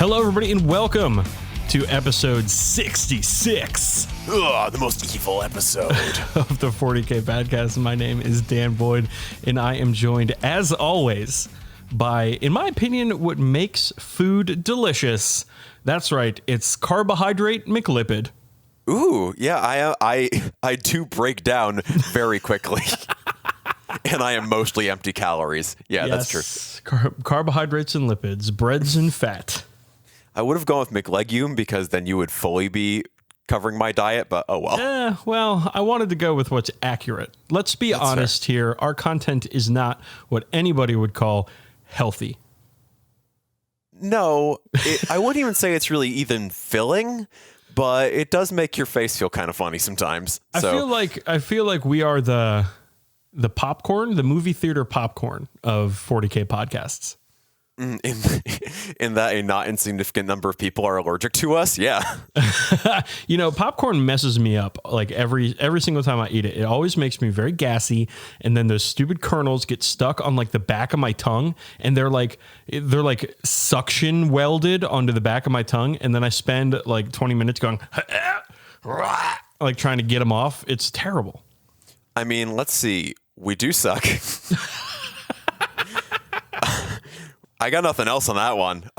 Hello, everybody, and welcome to episode 66 the most evil episode of the 40k Badcast. My name is Dan Boyd, and I am joined, as always, by, in my opinion, what makes food delicious. That's right, it's Carbohydrate McLipid. Ooh, yeah, I do break down very quickly. And I am mostly empty calories. Yeah, Yes, that's true. Carbohydrates and lipids, breads and fat. I would have gone with McLegume because then you would fully be covering my diet, but oh well. Well, I wanted to go with what's accurate. Let's be honest here. Our content is not what anybody would call healthy. No, I wouldn't even say it's really even filling, but it does make your face feel kind of funny sometimes. I feel like we are the popcorn, the movie theater popcorn of 40k podcasts. In that a not insignificant number of people are allergic to us. Yeah. You know, popcorn messes me up like every single time I eat it. It always makes me very gassy. And then those stupid kernels get stuck on like the back of my tongue, and they're like suction welded onto the back of my tongue. And then I spend like 20 minutes going like trying to get them off. It's terrible. I mean, let's see. We do suck. I got nothing else on that one.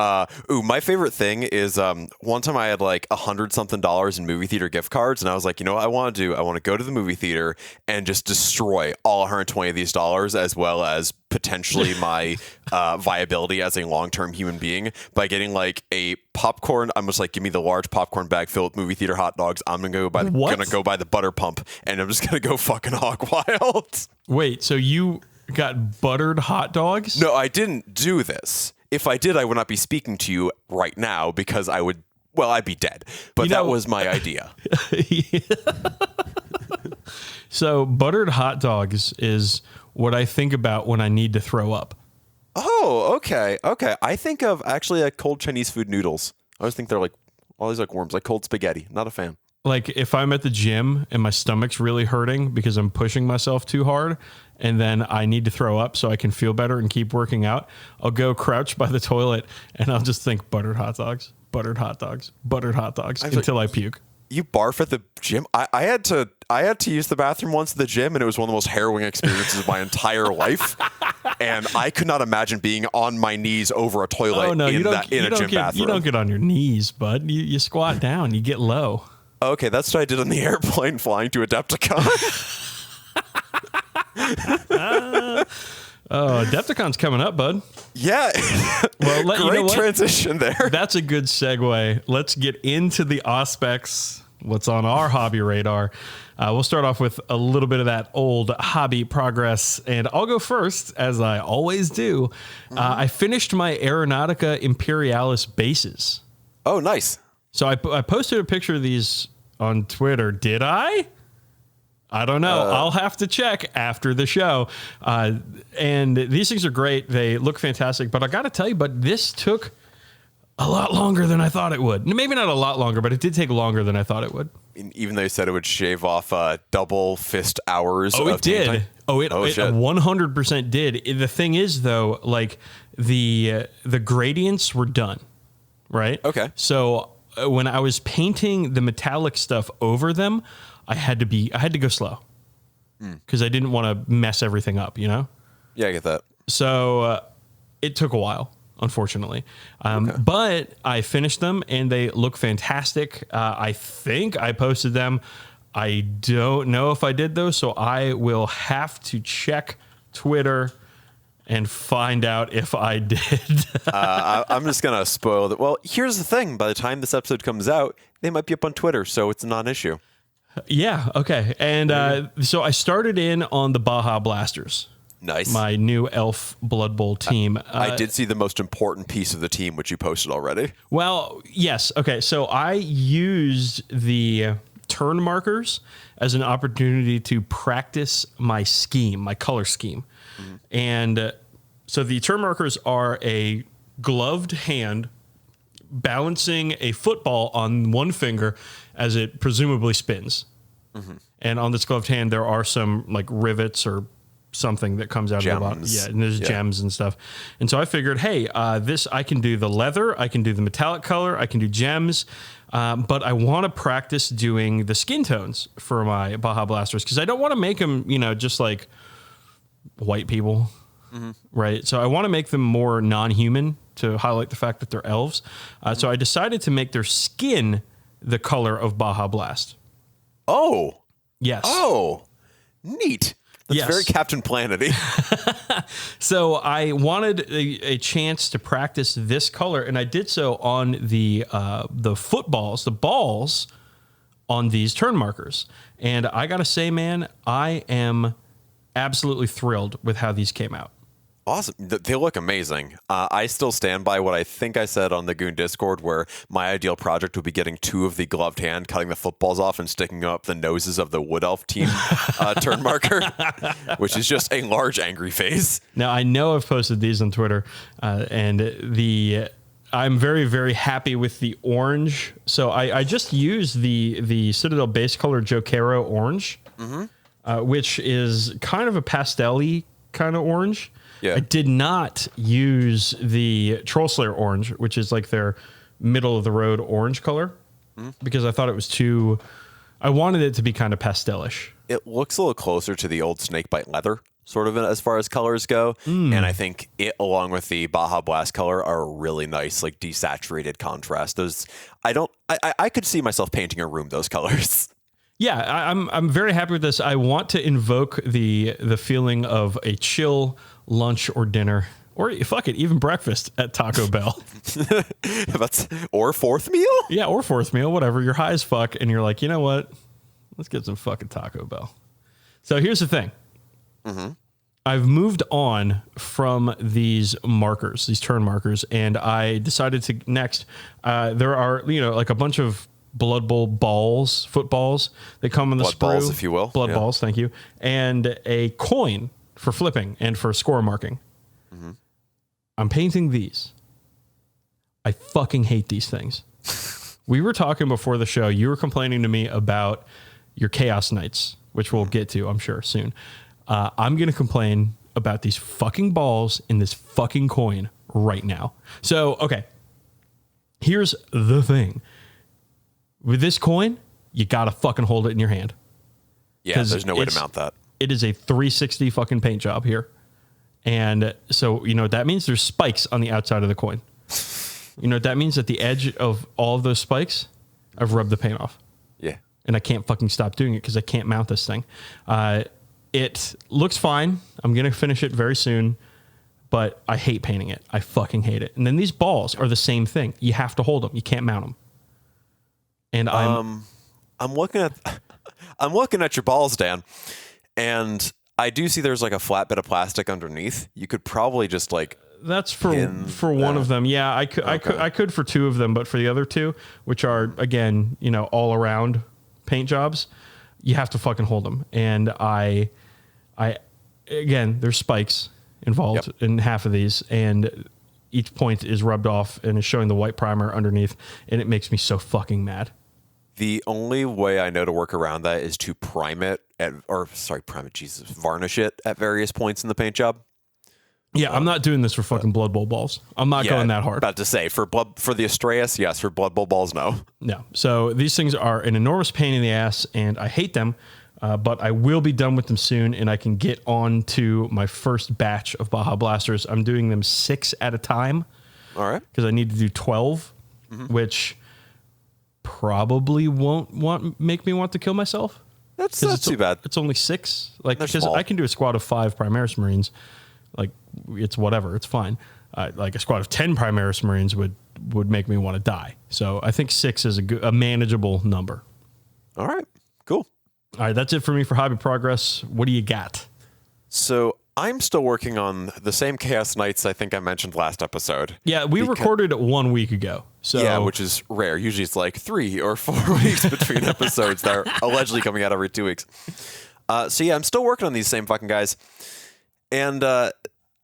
My favorite thing is one time I had like $100-something in movie theater gift cards, and I was like, you know what I want to do? I want to go to the movie theater and just destroy all 120 of these dollars, as well as potentially my viability as a long-term human being by getting like a popcorn. I'm just like, give me the large popcorn bag filled with movie theater hot dogs. I'm gonna go buy the butter pump, and I'm just gonna go fucking hog wild. Wait, so you got buttered hot dogs? No, I didn't do this. If I did, I would not be speaking to you right now because I'd be dead. But that was my idea. So buttered hot dogs is what I think about when I need to throw up. Oh, okay. I think of actually like cold Chinese food noodles. I always think they're like always like worms, like cold spaghetti. Not a fan. Like if I'm at the gym and my stomach's really hurting because I'm pushing myself too hard, and then I need to throw up so I can feel better and keep working out, I'll go crouch by the toilet and I'll just think buttered hot dogs until I puke. You barf at the gym? I had to use the bathroom once at the gym, and it was one of the most harrowing experiences of my entire life. And I could not imagine being on my knees over a toilet in a gym bathroom. You don't get on your knees, bud. You squat down. You get low. Okay, that's what I did on the airplane flying to Adepticon. Adepticon's coming up, bud. Yeah. Well, great transition there. That's a good segue. Let's get into the aspects, what's on our hobby radar. We'll start off with a little bit of that old hobby progress, and I'll go first, as I always do. I finished my Aeronautica Imperialis bases. Oh, nice. So I posted a picture of these on Twitter. Did I? I don't know. I'll have to check after the show. And these things are great. They look fantastic. But I got to tell you, this took a lot longer than I thought it would. Maybe not a lot longer, but it did take longer than I thought it would. Even though you said it would shave off double fist hours. Oh, of it did. time? It 100% did. The thing is, though, like the gradients were done, right? Okay. So when I was painting the metallic stuff over them, I had to go slow because I didn't want to mess everything up, you know? Yeah, I get that. So it took a while, unfortunately. But I finished them and they look fantastic. I think I posted them. I don't know if I did though, so I will have to check Twitter and find out if I did. I'm just going to spoil that. Well, here's the thing. By the time this episode comes out, they might be up on Twitter, so it's a non-issue. Yeah, okay. And so I started in on the Baja Blasters. Nice. My new Elf Blood Bowl team. I did see the most important piece of the team, which you posted already. Well, yes. Okay, so I used the turn markers as an opportunity to practice my scheme, my color scheme. Mm-hmm. And so the turn markers are a gloved hand balancing a football on one finger as it presumably spins. Mm-hmm. And on this gloved hand, there are some like rivets or something that comes out of the bottom. Yeah, and there's gems and stuff. And so I figured, hey, this I can do the leather, I can do the metallic color, I can do gems, but I want to practice doing the skin tones for my Baja Blasters because I don't want to make them, just like white people, right? So I want to make them more non-human to highlight the fact that they're elves. So I decided to make their skin the color of Baja Blast. Oh. Yes. Oh, neat. That's very Captain Planet-y. So I wanted a chance to practice this color, and I did so on the footballs, the balls on these turn markers. And I got to say, man, I am absolutely thrilled with how these came out. Awesome. They look amazing. I still stand by what I think I said on the Goon Discord, where my ideal project would be getting 2 of the gloved hand, cutting the footballs off, and sticking up the noses of the Wood Elf team turn marker, which is just a large angry face. Now, I know I've posted these on Twitter, and I'm very, very happy with the orange. So I just used the Citadel base color Jokero orange, which is kind of a pastel-y kind of orange. Yeah. I did not use the Troll Slayer orange, which is like their middle of the road orange color, because I thought it was too. I wanted it to be kind of pastelish. It looks a little closer to the old Snakebite leather, sort of as far as colors go, and I think it, along with the Baja Blast color, are a really nice, like desaturated contrast. Those, I could see myself painting a room those colors. Yeah, I'm very happy with this. I want to invoke the feeling of a chill lunch or dinner, or fuck it, even breakfast at Taco Bell. Or fourth meal? Yeah, or fourth meal, whatever. You're high as fuck, and you're like, you know what? Let's get some fucking Taco Bell. So here's the thing. I've moved on from these markers, these turn markers, and I decided to next. There are, like a bunch of Blood Bowl balls, footballs. They come in the blood sprue. Balls, if you will. Blood balls, thank you. And a coin for flipping and for score marking. I'm painting these. I fucking hate these things. We were talking before the show. You were complaining to me about your Chaos Knights, which we'll get to, I'm sure, soon. I'm going to complain about these fucking balls in this fucking coin right now. So, okay. Here's the thing. With this coin, you got to fucking hold it in your hand. Yeah, there's no way to mount that. It is a 360 fucking paint job here. And so, you know what that means? There's spikes on the outside of the coin. You know what that means? At the edge of all of those spikes, I've rubbed the paint off. Yeah. And I can't fucking stop doing it because I can't mount this thing. It looks fine. I'm going to finish it very soon. But I hate painting it. I fucking hate it. And then these balls are the same thing. You have to hold them. You can't mount them. And I'm looking at your balls, Dan, and I do see there's like a flat bit of plastic underneath. You could probably just like that's for one of them. Yeah, I could for 2 of them, but for the other 2, which are again, all around paint jobs, you have to fucking hold them. And I again, there's spikes involved in half of these, and each point is rubbed off and is showing the white primer underneath, and it makes me so fucking mad. The only way I know to work around that is to varnish it at various points in the paint job. Yeah, I'm not doing this for fucking Blood Bowl balls. I'm not going that hard. About to say, for the Astraeus, yes. For Blood Bowl balls, no. No. So these things are an enormous pain in the ass, and I hate them, but I will be done with them soon, and I can get on to my first batch of Baja Blasters. I'm doing them 6 at a time. All right. Because I need to do 12, which probably won't make me want to kill myself. That's not too bad. It's only 6. Because I can do a squad of 5 Primaris Marines. Like, it's whatever. It's fine. Like a squad of 10 Primaris Marines would make me want to die. So I think 6 is a manageable number. All right. Cool. All right. That's it for me for hobby progress. What do you got? So I'm still working on the same Chaos Knights I think I mentioned last episode. Yeah, we recorded it 1 week ago. So yeah, which is rare. Usually it's like 3 or 4 weeks between episodes that are allegedly coming out every 2 weeks. So yeah, I'm still working on these same fucking guys. And I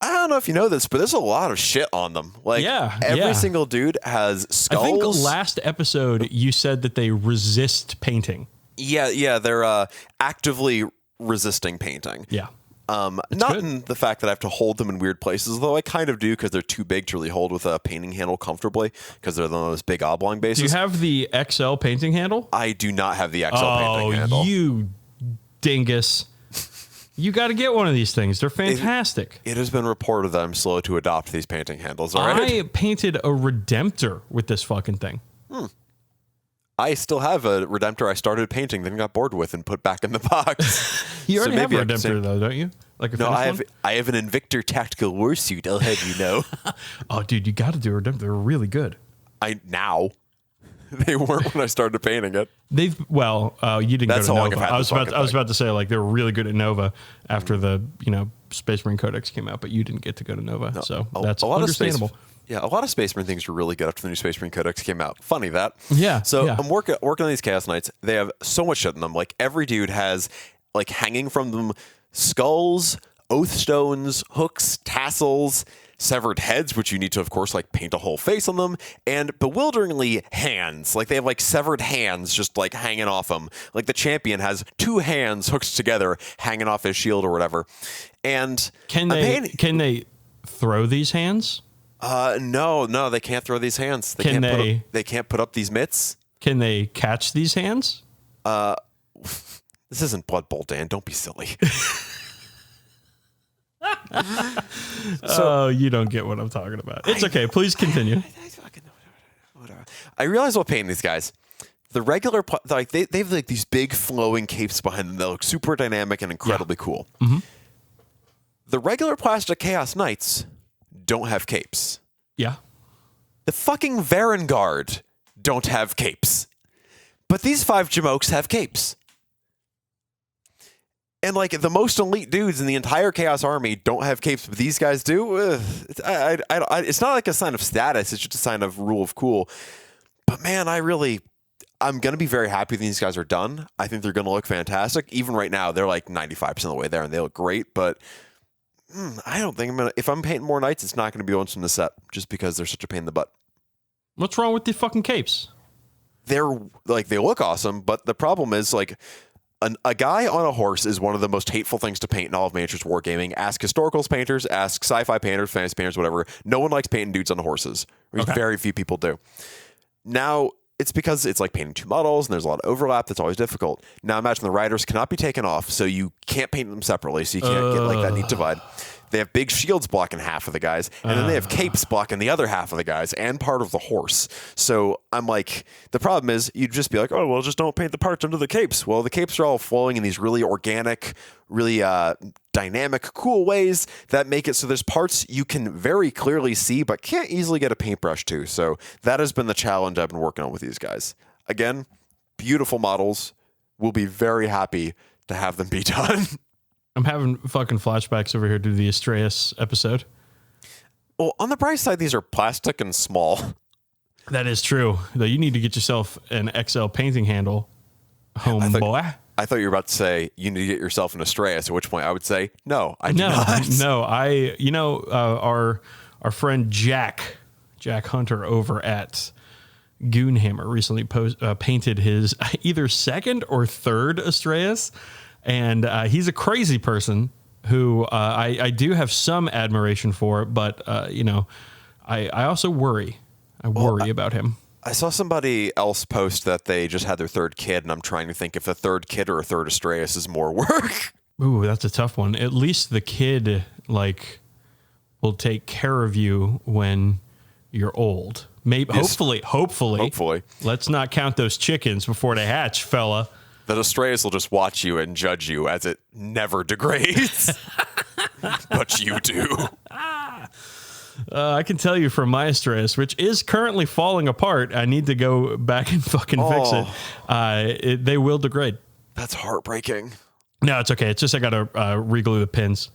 don't know if you know this, but there's a lot of shit on them. Like every single dude has skulls. I think last episode you said that they resist painting. Yeah, they're actively resisting painting. Yeah. Not in the fact that I have to hold them in weird places, though I kind of do because they're too big to really hold with a painting handle comfortably because they're those big oblong bases. Do you have the XL painting handle? I do not have the XL painting handle. Oh, you dingus. You got to get one of these things. They're fantastic. It has been reported that I'm slow to adopt these painting handles. All right? I painted a Redemptor with this fucking thing. I still have a Redemptor I started painting, then got bored with and put back in the box. You already have a Redemptor, though, don't you? Like a no, I have an Invictor tactical warsuit. I'll have you know. Oh, dude, you got to do a Redemptor. They're really good. Now. They weren't when I started painting it. You didn't That's go to how long Nova. I've had I was about to say like they were really good at Nova after the Space Marine Codex came out, but you didn't get to go to Nova, so that's understandable. A lot of Space Marine things were really good after the new Space Marine Codex came out. Funny that. Yeah. So I'm working on these Chaos Knights. They have so much shit in them. Like every dude has like hanging from them skulls, oath stones, hooks, tassels, severed heads, which you need to, of course, like paint a whole face on them, and bewilderingly hands. Like they have like severed hands just like hanging off them. Like the champion has 2 hands hooked together hanging off his shield or whatever. And can they throw these hands? No, they can't throw these hands. They can't put up these mitts. Can they catch these hands? This isn't Blood Bowl, Dan. Don't be silly. So you don't get what I'm talking about. It's okay. Please continue. I realize what painting these guys. The regular, like they have like these big flowing capes behind them that look super dynamic and incredibly cool. Mm-hmm. The regular plastic Chaos Knights don't have capes. Yeah. The fucking Varangard don't have capes. But these 5 Jamokes have capes. And like the most elite dudes in the entire Chaos Army don't have capes, but these guys do. It's not like a sign of status. It's just a sign of rule of cool. But man, I'm going to be very happy when these guys are done. I think they're going to look fantastic. Even right now, they're like 95% of the way there and they look great. But I don't think if I'm painting more knights, it's not going to be once in the set just because they're such a pain in the butt. What's wrong with the fucking capes? They're like, they look awesome, but the problem is like, a guy on a horse is one of the most hateful things to paint in all of miniatures wargaming. Ask historicals painters, ask sci-fi painters, fantasy painters, whatever. No one likes painting dudes on horses. Okay. Very few people do. Now, it's because it's like painting 2 models and there's a lot of overlap. That's always difficult. Now, imagine the riders cannot be taken off, so you can't paint them separately, so you can't get like that neat divide. They have big shields blocking half of the guys, and then they have capes blocking the other half of the guys and part of the horse. So I'm like, the problem is you'd just be like, oh, well, just don't paint the parts under the capes. Well, the capes are all flowing in these really organic, really dynamic, cool ways that make it so there's parts you can very clearly see but can't easily get a paintbrush to. So that has been the challenge I've been working on with these guys. Again, beautiful models. We'll be very happy to have them be done. I'm having fucking flashbacks over here to the Astreus episode. Well, on the bright side, these are plastic and small. That is true. Though you need to get yourself an XL painting handle, homeboy. I thought you were about to say you need to get yourself an Astreus, at which point I would say, no, I do not. No, our friend Jack Hunter over at Goonhammer recently painted his either 2nd or 3rd Astreus. And he's a crazy person who I do have some admiration for, but, I also worry. I worry about him. I saw somebody else post that they just had their 3rd kid, and I'm trying to think if a 3rd kid or a 3rd Astreus is more work. Ooh, that's a tough one. At least the kid, will take care of you when you're old. Maybe, yes. Hopefully. Let's not count those chickens before they hatch, fella. That Astreus will just watch you and judge you as it never degrades. But you do. I can tell you from my Astreus, which is currently falling apart. I need to go back and fucking fix it. They will degrade. That's heartbreaking. No, it's okay. It's just I got to re-glue the pins.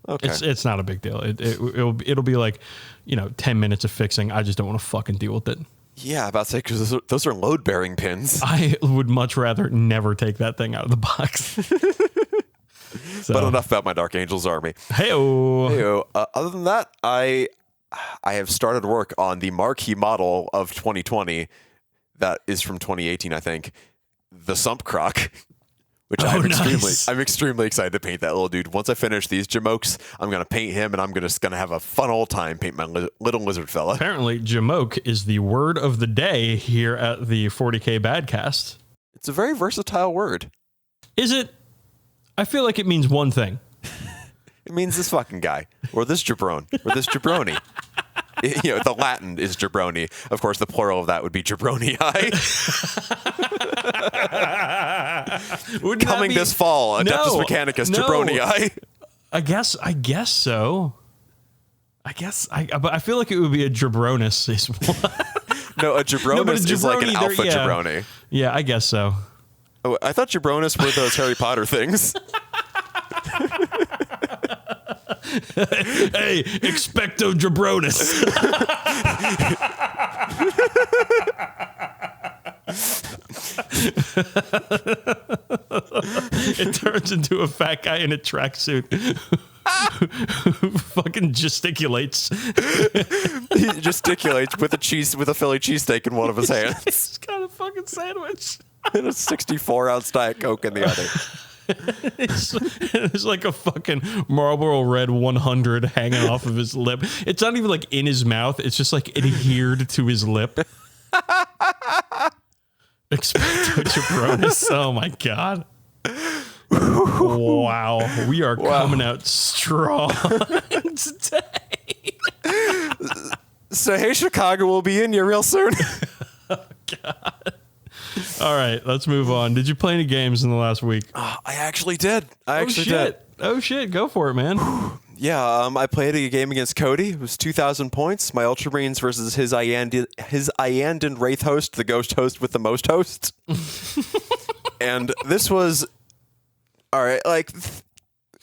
Okay. It's not a big deal. It'll be like, 10 minutes of fixing. I just don't want to fucking deal with it. Yeah, about to say, because those are load-bearing pins. I would much rather never take that thing out of the box. But enough about my Dark Angels army. Hey-o. Other than that, I have started work on the marquee model of 2020 that is from 2018, I think. The Sump Croc, which I'm extremely excited to paint that little dude. Once I finish these jamokes, I'm going to paint him, and I'm just going to have a fun old time paint my little lizard fella. Apparently, jamoke is the word of the day here at the 40k Badcast. It's a very versatile word. Is it? I feel like it means one thing. It means this fucking guy, or this jabron, or this jabroni. The Latin is jabroni. Of course, the plural of that would be jabronii. Coming this fall, Adeptus Mechanicus jabronii. I guess so. But I feel like it would be a Jabronus. No, a Jabronus is like an alpha jabroni. Yeah, I guess so. Oh, I thought Jabronus were those Harry Potter things. Hey, Expecto Jabronus. It turns into a fat guy in a tracksuit who fucking gesticulates. He gesticulates with a Philly cheesesteak in one of his hands. He's got a fucking sandwich. And a 64-ounce Diet Coke in the other. It's like a fucking Marlboro Red 100 hanging off of his lip. It's not even like in his mouth. It's just like adhered to his lip. Expecto Jabronus. Oh my God. Wow. We are coming out strong today. So, hey, Chicago, we'll be in you real soon. Oh, God. All right, let's move on. Did you play any games in the last week? I actually did. Did. Oh, shit. Go for it, man. Yeah, I played a game against Cody. It was 2,000 points. My Ultramarines versus his Iandan Wraith host, the ghost host with the most hosts. And this was... All right,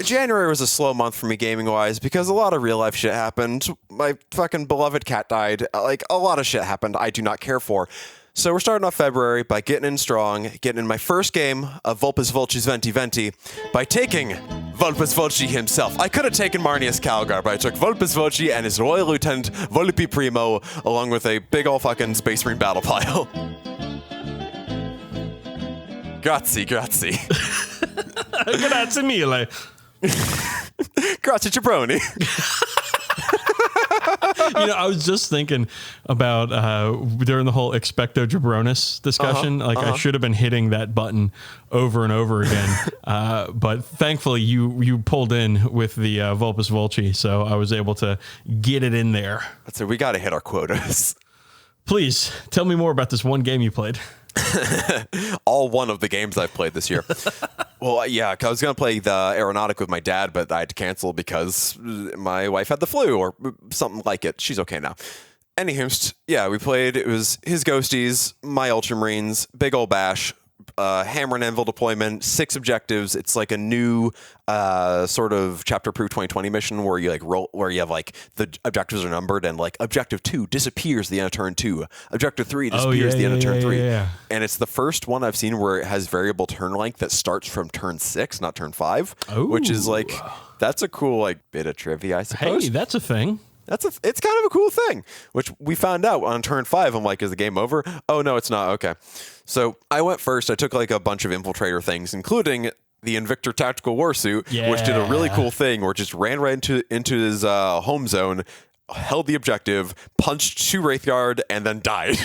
January was a slow month for me gaming-wise because a lot of real-life shit happened. My fucking beloved cat died. A lot of shit happened I do not care for. So we're starting off February by getting in strong, getting in my first game of Vulpes Vulci's Venti Venti by taking Vulpes Vulci himself. I could have taken Marnius Calgar, but I took Vulpes Vulci and his Royal Lieutenant Volpi Primo along with a big ol' fucking Space Marine battle pile. Grazie. Grazie mille. Grazie jabroni. I was just thinking about during the whole Expecto Jabronus discussion, I should have been hitting that button over and over again. But thankfully you pulled in with the Vulpes Vulci, so I was able to get it in there. So we got to hit our quotas. Please tell me more about this one game you played. All one of the games I've played this year. Well, yeah, I was going to play the Aeronautic with my dad, but I had to cancel because my wife had the flu or something like it. She's okay now. Anywho, yeah, we played. It was his Ghosties, my Ultramarines, big ol' bash, hammer and anvil deployment, 6 objectives. It's like a new sort of chapter proof 2020 mission where you roll, where you have the objectives are numbered and objective 2 disappears the end of turn 2. Objective 3 disappears the end of turn 3. Yeah. And it's the first one I've seen where it has variable turn length that starts from turn 6, not turn 5, which is that's a cool bit of trivia, I suppose. Hey, that's a thing. It's kind of a cool thing, which we found out on turn 5. I'm like, is the game over? Oh, no, it's not. Okay. So I went first. I took a bunch of infiltrator things, including the Invictor Tactical Warsuit, which did a really cool thing where it just ran right into his home zone, held the objective, punched 2 Wraithguard, and then died.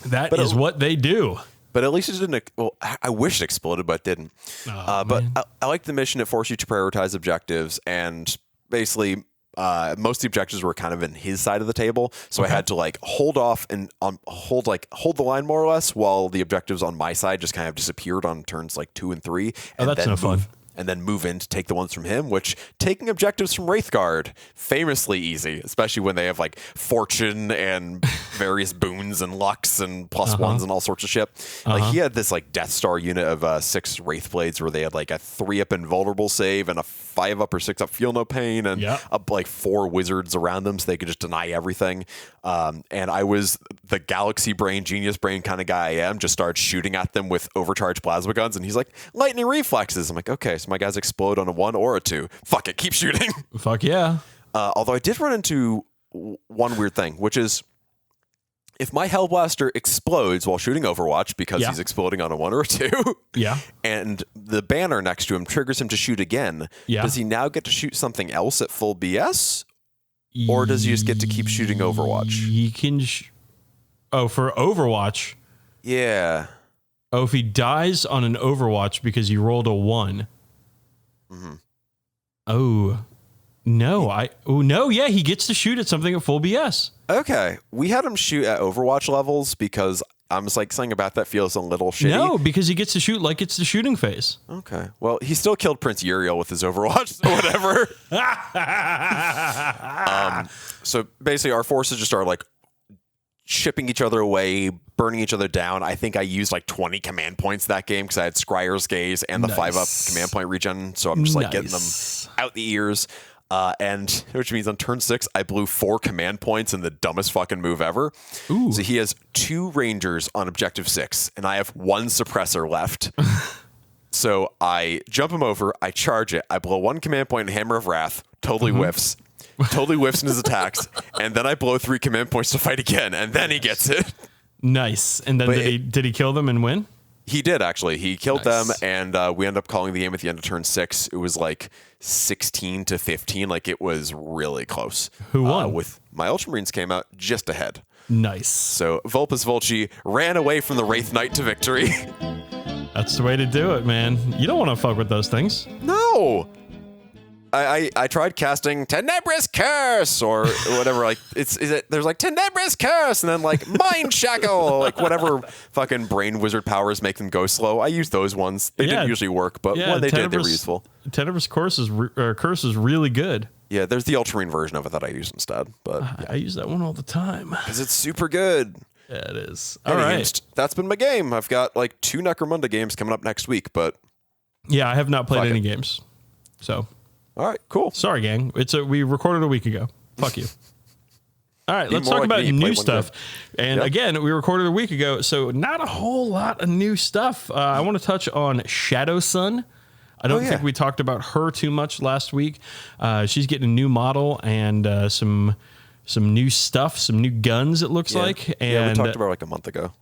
That is what they do. But at least it didn't. Well, I wish it exploded, but it didn't. But I like the mission. It forced you to prioritize objectives, and basically most of the objectives were kind of in his side of the table, so I had to hold off and hold the line more or less, while the objectives on my side just kind of disappeared on turns 2 and 3. And that's no fun. And then move in to take the ones from him, which taking objectives from Wraithguard, famously easy, especially when they have fortune and various boons and lucks and +1s and all sorts of shit. He had this Death Star unit of 6 Wraithblades where they had a 3-up invulnerable save and a 5-up or 6-up feel no pain and 4 wizards around them so they could just deny everything. And I was the galaxy brain, genius brain kind of guy I am, just started shooting at them with overcharged plasma guns, and he's like, lightning reflexes. I'm like, okay, so my guys explode on a 1 or a 2. Fuck it, keep shooting. Fuck yeah. Although I did run into one weird thing, which is if my Hellblaster explodes while shooting Overwatch because he's exploding on a 1 or a 2, and the banner next to him triggers him to shoot again, does he now get to shoot something else at full BS? Or does he just get to keep shooting Overwatch? He can... for Overwatch? Yeah. Oh, if he dies on an Overwatch because he rolled a 1. Mm-hmm. Oh, no. Yeah, he gets to shoot at something at full BS. Okay. We had him shoot at Overwatch levels because I'm just like, something about that feels a little shitty. No, because he gets to shoot like it's the shooting phase. Okay. Well, he still killed Prince Uriel with his Overwatch, so whatever. So basically, our forces just are like shipping each other away, burning each other down. I think I used like 20 command points that game because I had Scryer's Gaze and the 5-up command point regen. So I'm just like getting them out the ears. And which means on turn 6, I blew 4 command points in the dumbest fucking move ever. Ooh. So he has 2 Rangers on objective 6, and I have 1 suppressor left. So I jump him over, I charge it, I blow 1 command point in Hammer of Wrath, totally whiffs. Totally whiffs in his attacks, and then I blow 3 command points to fight again, and then he gets it. Nice. And then did he kill them and win? He did, actually. He killed them, and we ended up calling the game at the end of turn 6. It was like 16-15. Like, it was really close. Who won? With my Ultramarines came out just ahead. Nice. So Vulpus Volci ran away from the Wraith Knight to victory. That's the way to do it, man. You don't want to fuck with those things. No! I tried casting Tenebrous Curse or whatever. Like there's like Tenebrous Curse and then like Mind Shackle, like whatever fucking brain wizard powers make them go slow. I used those ones. They didn't usually work, but when they did, they were useful. Tenebrous Curse is really good. Yeah, there's the Ultramarine version of it that I use instead. But I use that one all the time because it's super good. Yeah, it is. All right, that's been my game. I've got like 2 Necromunda games coming up next week, but yeah, I have not played any games, so. All right, cool. Sorry, gang. We recorded a week ago. Fuck you. All right, let's talk about new stuff. And again, we recorded a week ago, so not a whole lot of new stuff. I want to touch on Shadow Sun. I don't think we talked about her too much last week. She's getting a new model and some new stuff, some new guns, it looks like. And we talked about her like a month ago.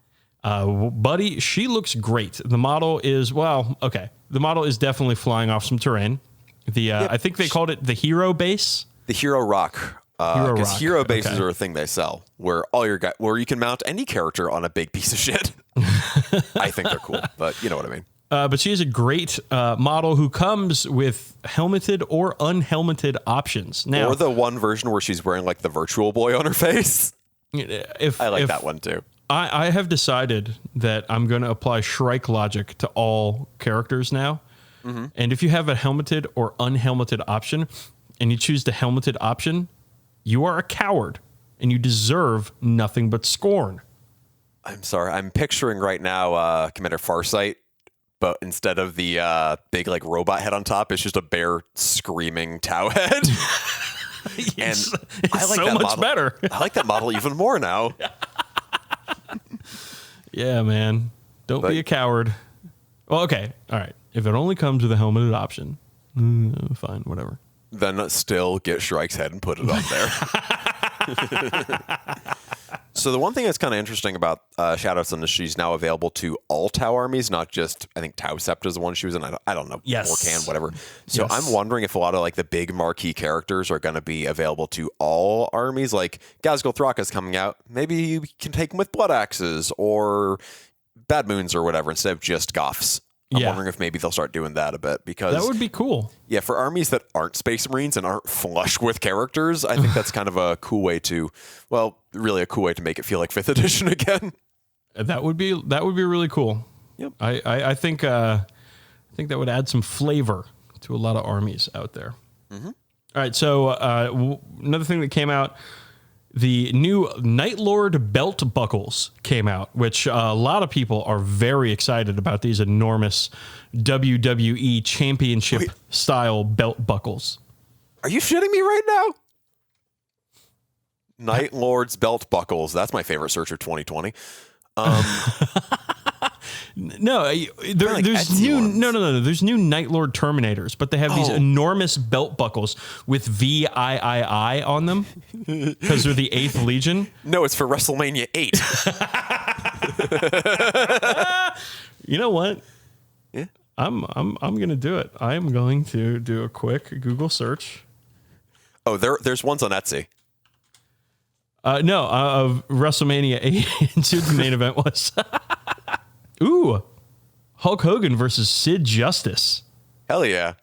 Buddy, she looks great. The model is, the model is definitely flying off some terrain. I think they called it the Hero Base. The Hero Rock. Because Hero Bases are a thing they sell, where where you can mount any character on a big piece of shit. I think they're cool, but you know what I mean. But she is a great model who comes with helmeted or unhelmeted options. Now, or the one version where she's wearing like the Virtual Boy on her face. I like that one too. I have decided that I'm going to apply Shrike logic to all characters now. Mm-hmm. And if you have a helmeted or unhelmeted option and you choose the helmeted option, you are a coward and you deserve nothing but scorn. I'm sorry. I'm picturing right now Commander Farsight, but instead of the big like robot head on top, it's just a bear screaming Tau head. It's so much better. I like that model even more now. Yeah, man. Don't be a coward. Well, okay. All right. If it only comes with a helmeted option, fine, whatever. Then still get Shrike's head and put it on there. So the one thing that's kind of interesting about Shadow Sun is she's now available to all Tau armies, not just, I think Tau Sept is the one she was in. I don't know. Yes. Orcan, whatever. So I'm wondering if a lot of like the big marquee characters are going to be available to all armies. Like Gazgul Thraka's coming out. Maybe you can take them with Blood Axes or Bad Moons or whatever instead of just Goths. I'm wondering if maybe they'll start doing that a bit because that would be cool. Yeah, for armies that aren't Space Marines and aren't flush with characters, I think that's kind of a cool way to, really a cool way to make it feel like 5th edition again. That would be really cool. Yep. I think that would add some flavor to a lot of armies out there. Mm-hmm. All right, so another thing that came out. The new Night Lord belt buckles came out, which a lot of people are very excited about these enormous WWE championship style belt buckles. Are you shitting me right now? Night Lord's belt buckles. That's my favorite search of 2020. No, there's Etsy new ones. no. There's new Night Lord Terminators, but they have these enormous belt buckles with VIII on them because they're the 8th Legion. No, it's for WrestleMania 8. You know what? Yeah. I'm gonna do it. I am going to do a quick Google search. Oh, there's ones on Etsy. Of WrestleMania 8 into the main event was. Ooh, Hulk Hogan versus Sid Justice. Hell yeah.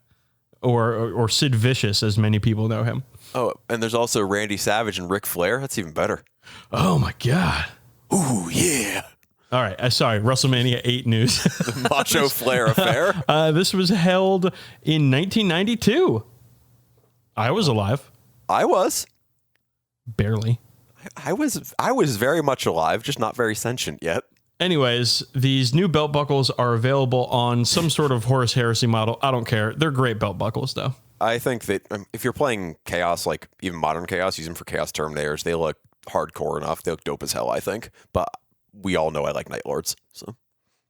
Or Sid Vicious, as many people know him. Oh, and there's also Randy Savage and Ric Flair. That's even better. Oh, my God. Ooh, yeah. All right. Sorry, WrestleMania 8 news. The Macho Flair affair. This was held in 1992. I was alive. I was. Barely. I was very much alive, just not very sentient yet. Anyways, these new belt buckles are available on some sort of Horus Heresy model. I don't care. They're great belt buckles, though. I think that if you're playing Chaos, like even modern Chaos, use them for Chaos Terminators. They look hardcore enough. They look dope as hell, I think. But we all know I like Night Lords. So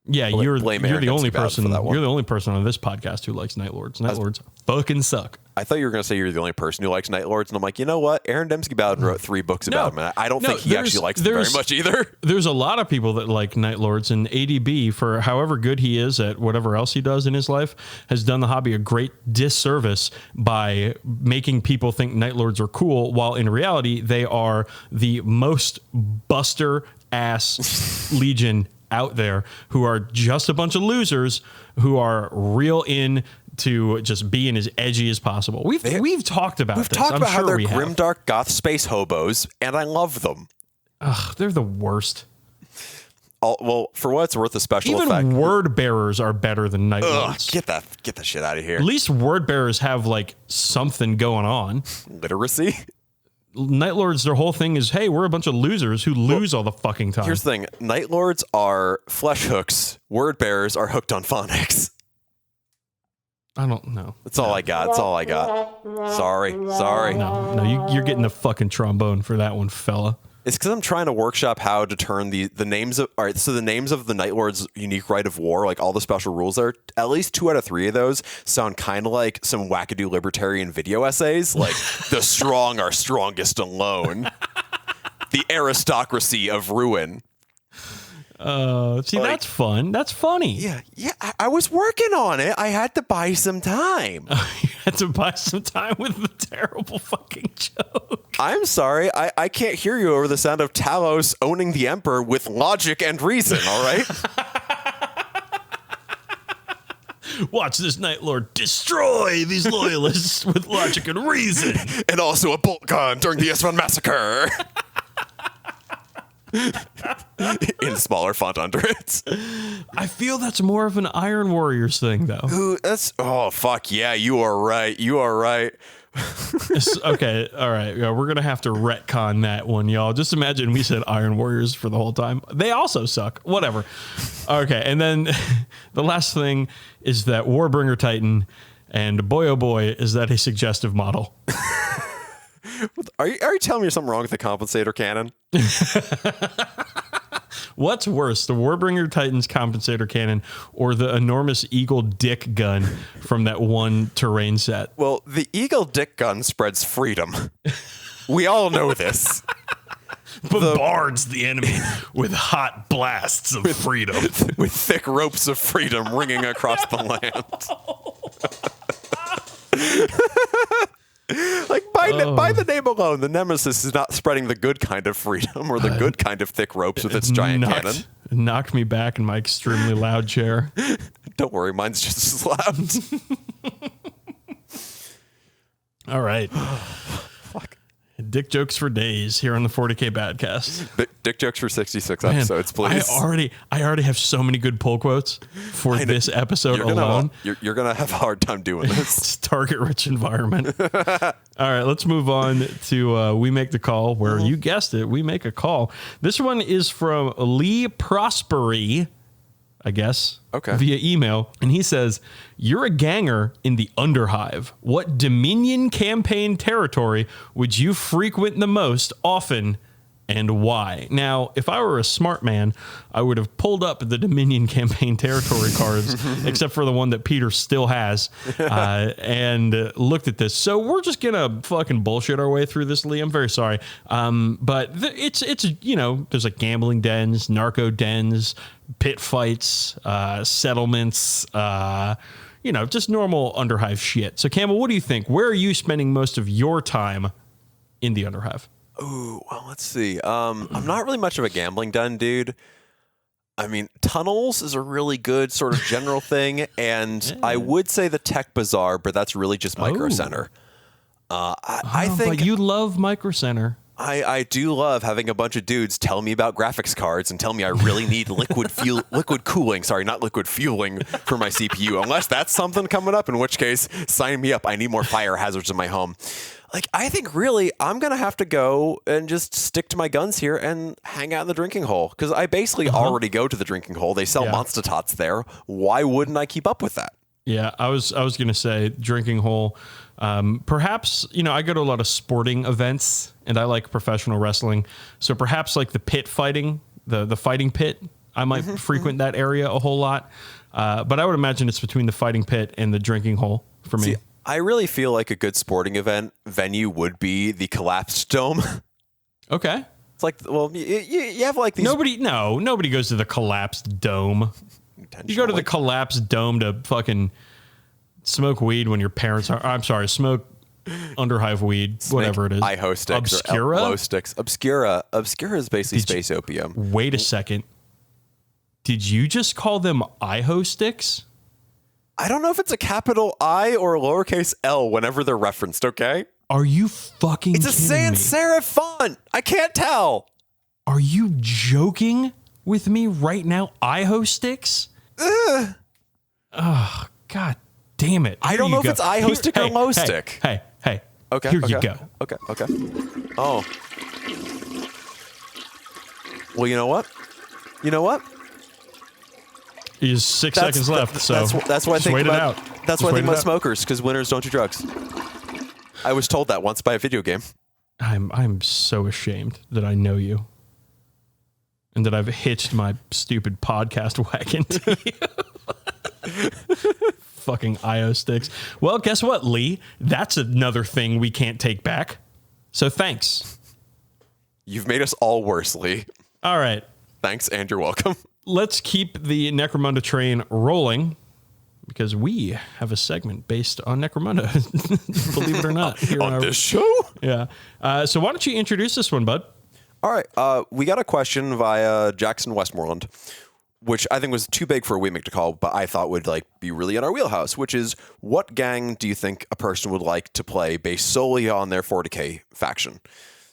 yeah, you're the only person. You're You're the only person on this podcast who likes Night Lords. Night Lords fucking suck. I thought you were going to say you're the only person who likes Night Lords, and I'm like, you know what? Aaron Dembski-Bowden wrote 3 books about them, and I don't think he actually likes them very much either. There's a lot of people that like Night Lords, and ADB, for however good he is at whatever else he does in his life, has done the hobby a great disservice by making people think Night Lords are cool, while in reality, they are the most buster-ass legion out there, who are just a bunch of losers who are real in to just being as edgy as possible. We've talked about this. We've talked about how they're we have. grimdark goth space hobos, and I love them. Ugh, they're the worst. Well, for what it's worth, the special Even effect. word bearers are better than Night Lords. Get that shit out of here. At least word bearers have like something going on. Literacy. Night Lords, their whole thing is, hey, we're a bunch of losers who lose all the fucking time. Here's the thing. Night Lords are flesh hooks. Word bearers are hooked on phonics. I don't know. That's all I got. That's all I got. Sorry. No, you're getting the fucking trombone for that one, fella. It's because I'm trying to workshop how to turn the names of... All right, so the names of the Night Lord's unique right of war, like all the special rules there, at least 2 out of 3 of those sound kind of like some wackadoo libertarian video essays, like the strong are strongest alone. The aristocracy of ruin. See, like, that's fun. That's funny. Yeah. I was working on it. I had to buy some time. You had to buy some time with the terrible fucking joke. I'm sorry. I can't hear you over the sound of Talos owning the Emperor with logic and reason, all right? Watch this Night Lord destroy these loyalists with logic and reason. And also a bolt gun during the S1 massacre. In smaller font under it. I feel that's more of an Iron Warriors thing, though. Ooh, oh, fuck yeah, you are right. Okay, all right. Yeah, we're going to have to retcon that one, y'all. Just imagine we said Iron Warriors for the whole time. They also suck. Whatever. Okay, and then the last thing is that Warbringer Titan, and boy, oh boy, is that a suggestive model. Are you telling me there's something wrong with the compensator cannon? What's worse, the Warbringer Titan's compensator cannon or the enormous Eagle Dick gun from that one terrain set? Well, the Eagle Dick gun spreads freedom. We all know this. Bombards the enemy with hot blasts of freedom. With thick ropes of freedom ringing across the land. Like by the name alone, the Nemesis is not spreading the good kind of freedom or the good kind of thick ropes with its giant cannon. Knocked me back in my extremely loud chair. Don't worry, mine's just as loud. All right. Fuck. Dick jokes for days here on the 40k Badcast. Dick jokes for 66 episodes, please. I already have so many good pull quotes for this episode alone. You're gonna have a hard time doing this. It's target-rich environment. All right, let's move on to We Make the Call, where you guessed it, we make a call. This one is from Lee Prospery, I guess, via email. And he says, you're a ganger in the Underhive. What Dominion campaign territory would you frequent the most often and why? Now, if I were a smart man, I would have pulled up the Dominion campaign territory cards, except for the one that Peter still has, and looked at this. So we're just going to fucking bullshit our way through this, Lee. I'm very sorry. But it's there's like gambling dens, narco dens, pit fights, settlements, just normal Underhive shit. So, Campbell, what do you think? Where are you spending most of your time in the Underhive? Ooh, well, let's see. I'm not really much of a gambling den, dude. I mean, tunnels is a really good sort of general thing, and I would say the Tech Bazaar, but that's really just Micro Center. I think but you love Micro Center. I do love having a bunch of dudes tell me about graphics cards and tell me I really need liquid cooling. Sorry, not liquid fueling for my CPU. Unless that's something coming up, in which case, sign me up. I need more fire hazards in my home. Like, I think really I'm going to have to go and just stick to my guns here and hang out in the drinking hole. Because I basically already go to the drinking hole. They sell Monster Tots there. Why wouldn't I keep up with that? Yeah, I was going to say drinking hole. Perhaps, I go to a lot of sporting events and I like professional wrestling. So perhaps like the pit fighting, the fighting pit, I might frequent that area a whole lot. But I would imagine it's between the fighting pit and the drinking hole for me. See, I really feel like a good sporting event venue would be the collapsed dome. Okay. It's like, well, you have like these. Nobody goes to the collapsed dome. You go to the collapsed dome to fucking smoke weed when your parents are. I'm sorry, smoke Underhive weed, whatever it is. IHO sticks, Obscura? Glow sticks. Obscura is basically space opium. Wait a second. Did you just call them IHO sticks? I don't know if it's a capital I or a lowercase L whenever they're referenced. Okay. Are you fucking? It's a sans serif font. I can't tell. Are you joking with me right now? IHO sticks? Oh, god damn it. I don't know if it's IHO stick or low stick. Hey. Okay. Here you go. Okay. Oh. Well, you know what? There's 6 seconds left, so that's why I think about. Out. That's why I think about smokers, because winners don't do drugs. I was told that once by a video game. I'm so ashamed that I know you. And that I've hitched my stupid podcast wagon to you. Fucking IO sticks. Well, guess what, Lee? That's another thing we can't take back. So thanks. You've made us all worse, Lee. All right. Thanks, and you're welcome. Let's keep the Necromunda train rolling, because we have a segment based on Necromunda. Believe it or not. Here on this show? Yeah. So why don't you introduce this one, bud? All right. We got a question via Jackson Westmoreland, which I think was too big for a Weemic to call, but I thought would be really in our wheelhouse, which is, what gang do you think a person would like to play based solely on their 40k faction?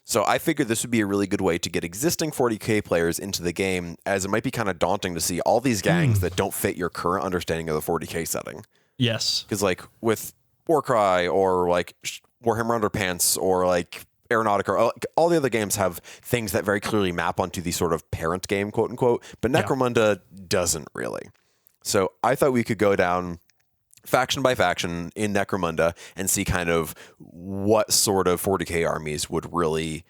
So I figured this would be a really good way to get existing 40k players into the game, as it might be kind of daunting to see all these gangs that don't fit your current understanding of the 40k setting. Yes. Because with Warcry or Warhammer Underpants or Aeronautica, or all the other games have things that very clearly map onto the sort of parent game, quote unquote, but Necromunda doesn't really. So I thought we could go down faction by faction in Necromunda and see kind of what sort of 40k armies would really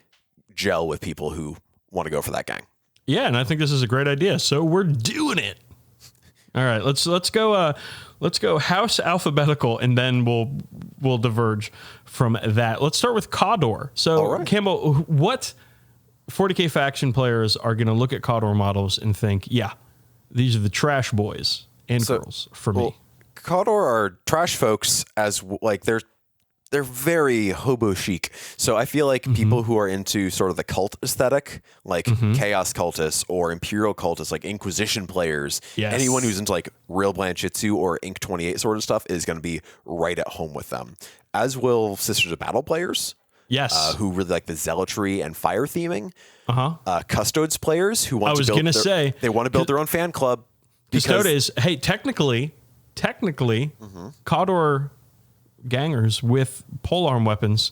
gel with people who want to go for that gang. Yeah, and I think this is a great idea. So we're doing it. All right, let's go house alphabetical, and then we'll diverge from that. Let's start with Cawdor. So right. Campbell, what 40k faction players are going to look at Cawdor models and think, yeah, these are the trash boys and girls for me? Cawdor are trash folks, as they're very hobo chic. So I feel like people who are into sort of the cult aesthetic, Chaos cultists or Imperial cultists, like Inquisition players, anyone who's into Real Blanchitsu or Inc. 28 sort of stuff is going to be right at home with them. As will Sisters of Battle players. Yes. Who really like the zealotry and fire theming. Custodes players who want they want to build their own fan club. Custodes, hey, technically, Cawdor gangers with polearm weapons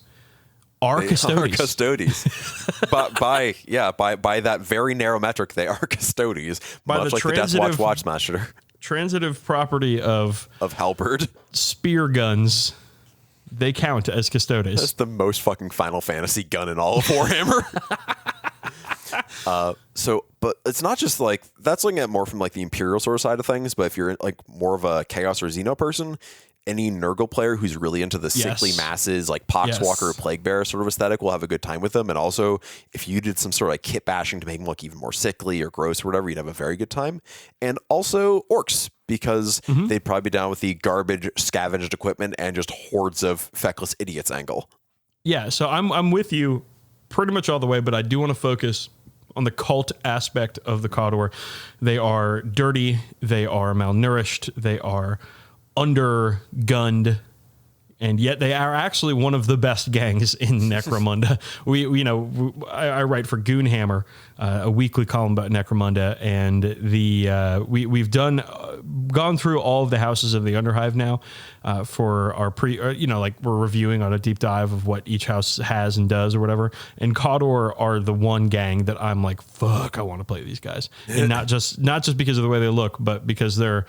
are Custodes. But by that very narrow metric, they are Custodes. By much the like the Deathwatch Watchmaster. Transitive property of halberd spear guns, they count as Custodes. That's the most fucking Final Fantasy gun in all of Warhammer. But it's not just like that's looking at more from like the Imperial sort of side of things. But if you're like more of a Chaos or Xeno person, any Nurgle player who's really into the sickly masses, like Poxwalker or Plague Bearer sort of aesthetic, will have a good time with them. And also, if you did some sort of like kit bashing to make them look even more sickly or gross or whatever, you'd have a very good time. And also Orcs, because they'd probably be down with the garbage scavenged equipment and just hordes of feckless idiots angle. Yeah, so I'm with you pretty much all the way, but I do want to focus on the cult aspect of the Khador. They are dirty, they are malnourished, they are undergunned, and yet they are actually one of the best gangs in Necromunda. I write for Goonhammer, a weekly column about Necromunda, and we've gone through all of the houses of the Underhive now for our we're reviewing on a deep dive of what each house has and does or whatever. And Khador are the one gang that I'm like, fuck, I want to play these guys, and not just because of the way they look, but because they're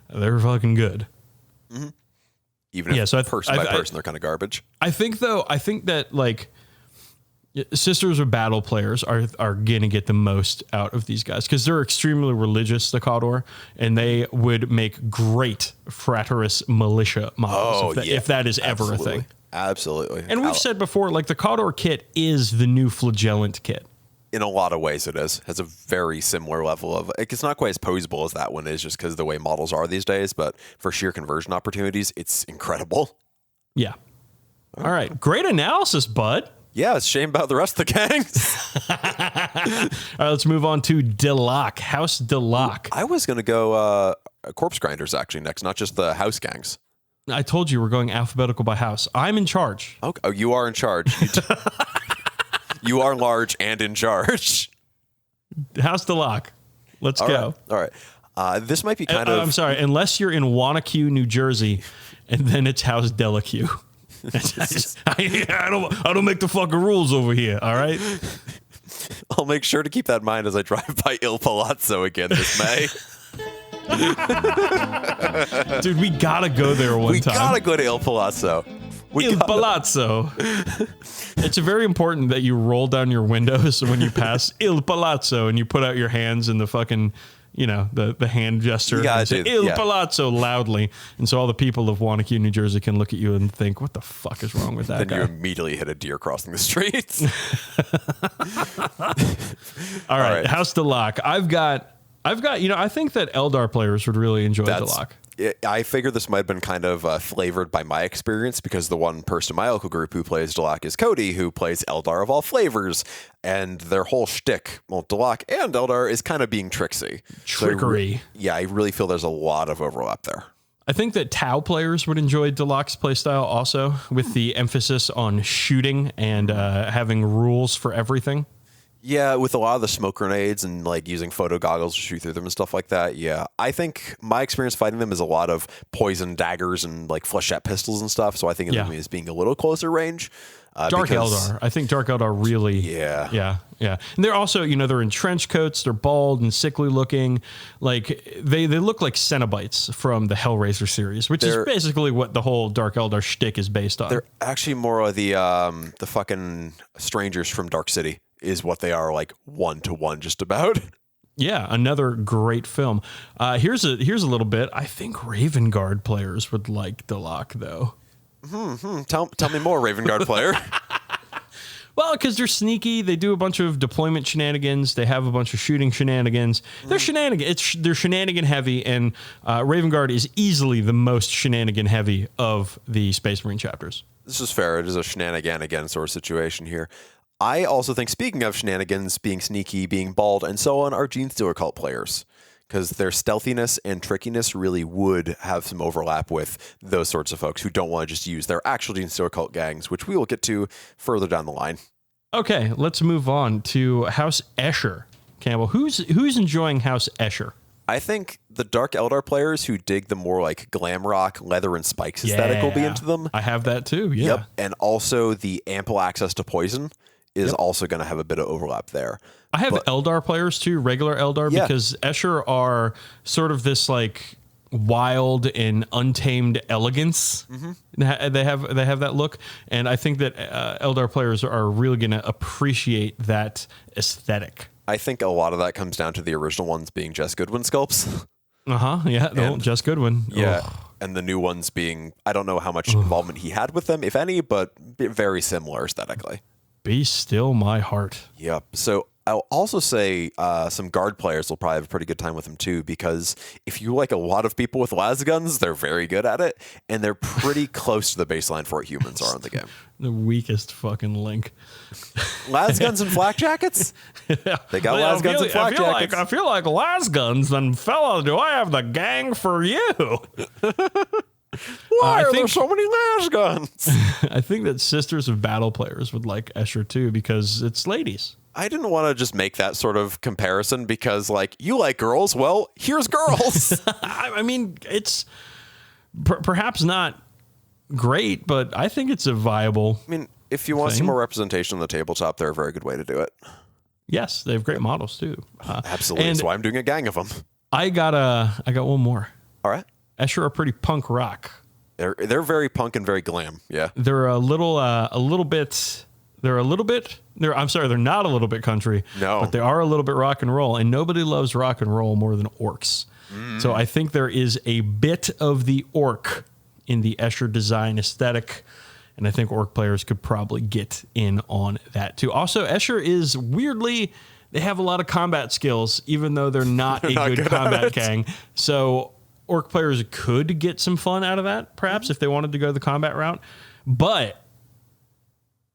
fucking good. Mm-hmm. Even if person by person, they're kind of garbage. I think that like Sisters of Battle players are going to get the most out of these guys because they're extremely religious, the Khador, and they would make great Fraterus militia models if that is ever a thing. Absolutely. And we've said before, like the Khador kit is the new Flagellant kit. In a lot of ways, it is. It has a very similar level of... It's not quite as posable as that one is just because of the way models are these days, but for sheer conversion opportunities, it's incredible. Yeah. All right. Great analysis, bud. Yeah, it's a shame about the rest of the gangs. All right, let's move on to Delac, House Delac. I was going to go Corpse Grinders actually next, not just the house gangs. I told you we're going alphabetical by house. I'm in charge. Okay. Oh, you are in charge. You are large and in charge. House Delac. Let's go. All right. This might be kind of... I'm sorry. Unless you're in Wanacue, New Jersey, and then it's House Delacue. I don't make the fucking rules over here, all right? I'll make sure to keep that in mind as I drive by Il Palazzo again this May. Dude, we gotta go there one time. We gotta go to Il Palazzo. Il Palazzo. It's very important that you roll down your windows when you pass Il Palazzo and you put out your hands in the fucking, the hand gesture. And say, Il Palazzo loudly. And so all the people of Wanacue, New Jersey can look at you and think, what the fuck is wrong with that guy? Then you immediately hit a deer crossing the streets. All right. House Delac. I've got, I think that Eldar players would really enjoy Delac. I figure this might have been kind of flavored by my experience because the one person in my local group who plays Delac is Cody, who plays Eldar of all flavors, and their whole shtick, Delac and Eldar, is kind of being tricksy. Trickery. So I really feel there's a lot of overlap there. I think that Tau players would enjoy Delac's playstyle also, with the emphasis on shooting and having rules for everything. Yeah, with a lot of the smoke grenades and like using photo goggles to shoot through them and stuff like that. Yeah, I think my experience fighting them is a lot of poison daggers and like flechette pistols and stuff. So I think of them as being a little closer range. Dark Eldar. I think Dark Eldar really. Yeah. And they're also, they're in trench coats. They're bald and sickly looking. Like they look like Cenobites from the Hellraiser series, which is basically what the whole Dark Eldar shtick is based on. They're actually more of the fucking strangers from Dark City. Is what they are, like 1-to-1 just about. Yeah, another great film. Here's a little bit. I think Raven Guard players would like Delac, though. Tell me more, Raven Guard player. Well, because they're sneaky. They do a bunch of deployment shenanigans. They have a bunch of shooting shenanigans. They're they're shenanigan heavy, and Raven Guard is easily the most shenanigan heavy of the Space Marine chapters. This is fair. It is a shenanigan again sort of situation here. I also think, speaking of shenanigans, being sneaky, being bald, and so on, are Genestealer cult players. Because their stealthiness and trickiness really would have some overlap with those sorts of folks who don't want to just use their actual Genestealer cult gangs, which we will get to further down the line. Okay, let's move on to House Escher. Campbell, who's enjoying House Escher? I think the Dark Eldar players who dig the more like glam rock, leather, and spikes aesthetic will be into them. I have that too, yeah. Yep, and also the ample access to poison is also going to have a bit of overlap there. I have Eldar players too, regular Eldar, because Escher are sort of this like wild and untamed elegance. Mm-hmm. They have that look, and I think that Eldar players are really going to appreciate that aesthetic. I think a lot of that comes down to the original ones being Jess Goodwin sculpts. Yeah, the old Jess Goodwin. Yeah. Ugh. And the new ones being, I don't know how much involvement he had with them, if any, but very similar aesthetically. Be still my heart. Yep. So I'll also say some guard players will probably have a pretty good time with them too, because if you like a lot of people with las guns, they're very good at it, and they're pretty close to the baseline for what humans are in the game. The weakest fucking link. Las guns and flak jackets? Yeah. They got las guns and flak jackets. I feel like las guns, then fella, do I have the gang for you? Why are there so many las guns? I think that Sisters of Battle players would like Escher too, because it's ladies. I didn't want to just make that sort of comparison because, like, you like girls. Well, here's girls. I mean, it's perhaps not great, but I think it's a viable. I mean, if you want to see more representation on the tabletop, they're a very good way to do it. Yes, they have great models too. Absolutely. That's why I'm doing a gang of them. I got one more. All right. Escher are pretty punk rock. They're very punk and very glam. Yeah. They're a little bit. They're not a little bit country. No. But they are a little bit rock and roll, and nobody loves rock and roll more than orcs. So I think there is a bit of the orc in the Escher design aesthetic, and I think orc players could probably get in on that too. Also, Escher is weirdly, they have a lot of combat skills, even though they're not a good combat gang. So orc players could get some fun out of that, perhaps, if they wanted to go the combat route. But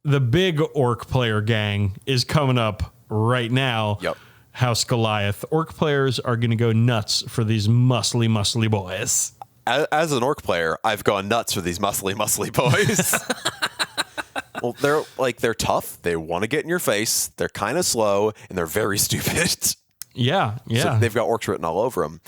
the big orc player gang is coming up right now. Yep. House Goliath. Orc players are going to go nuts for these muscly boys. As an orc player, I've gone nuts for these muscly boys. Well, they're tough. They want to get in your face. They're kind of slow, and they're very stupid. Yeah. So they've got orcs written all over them.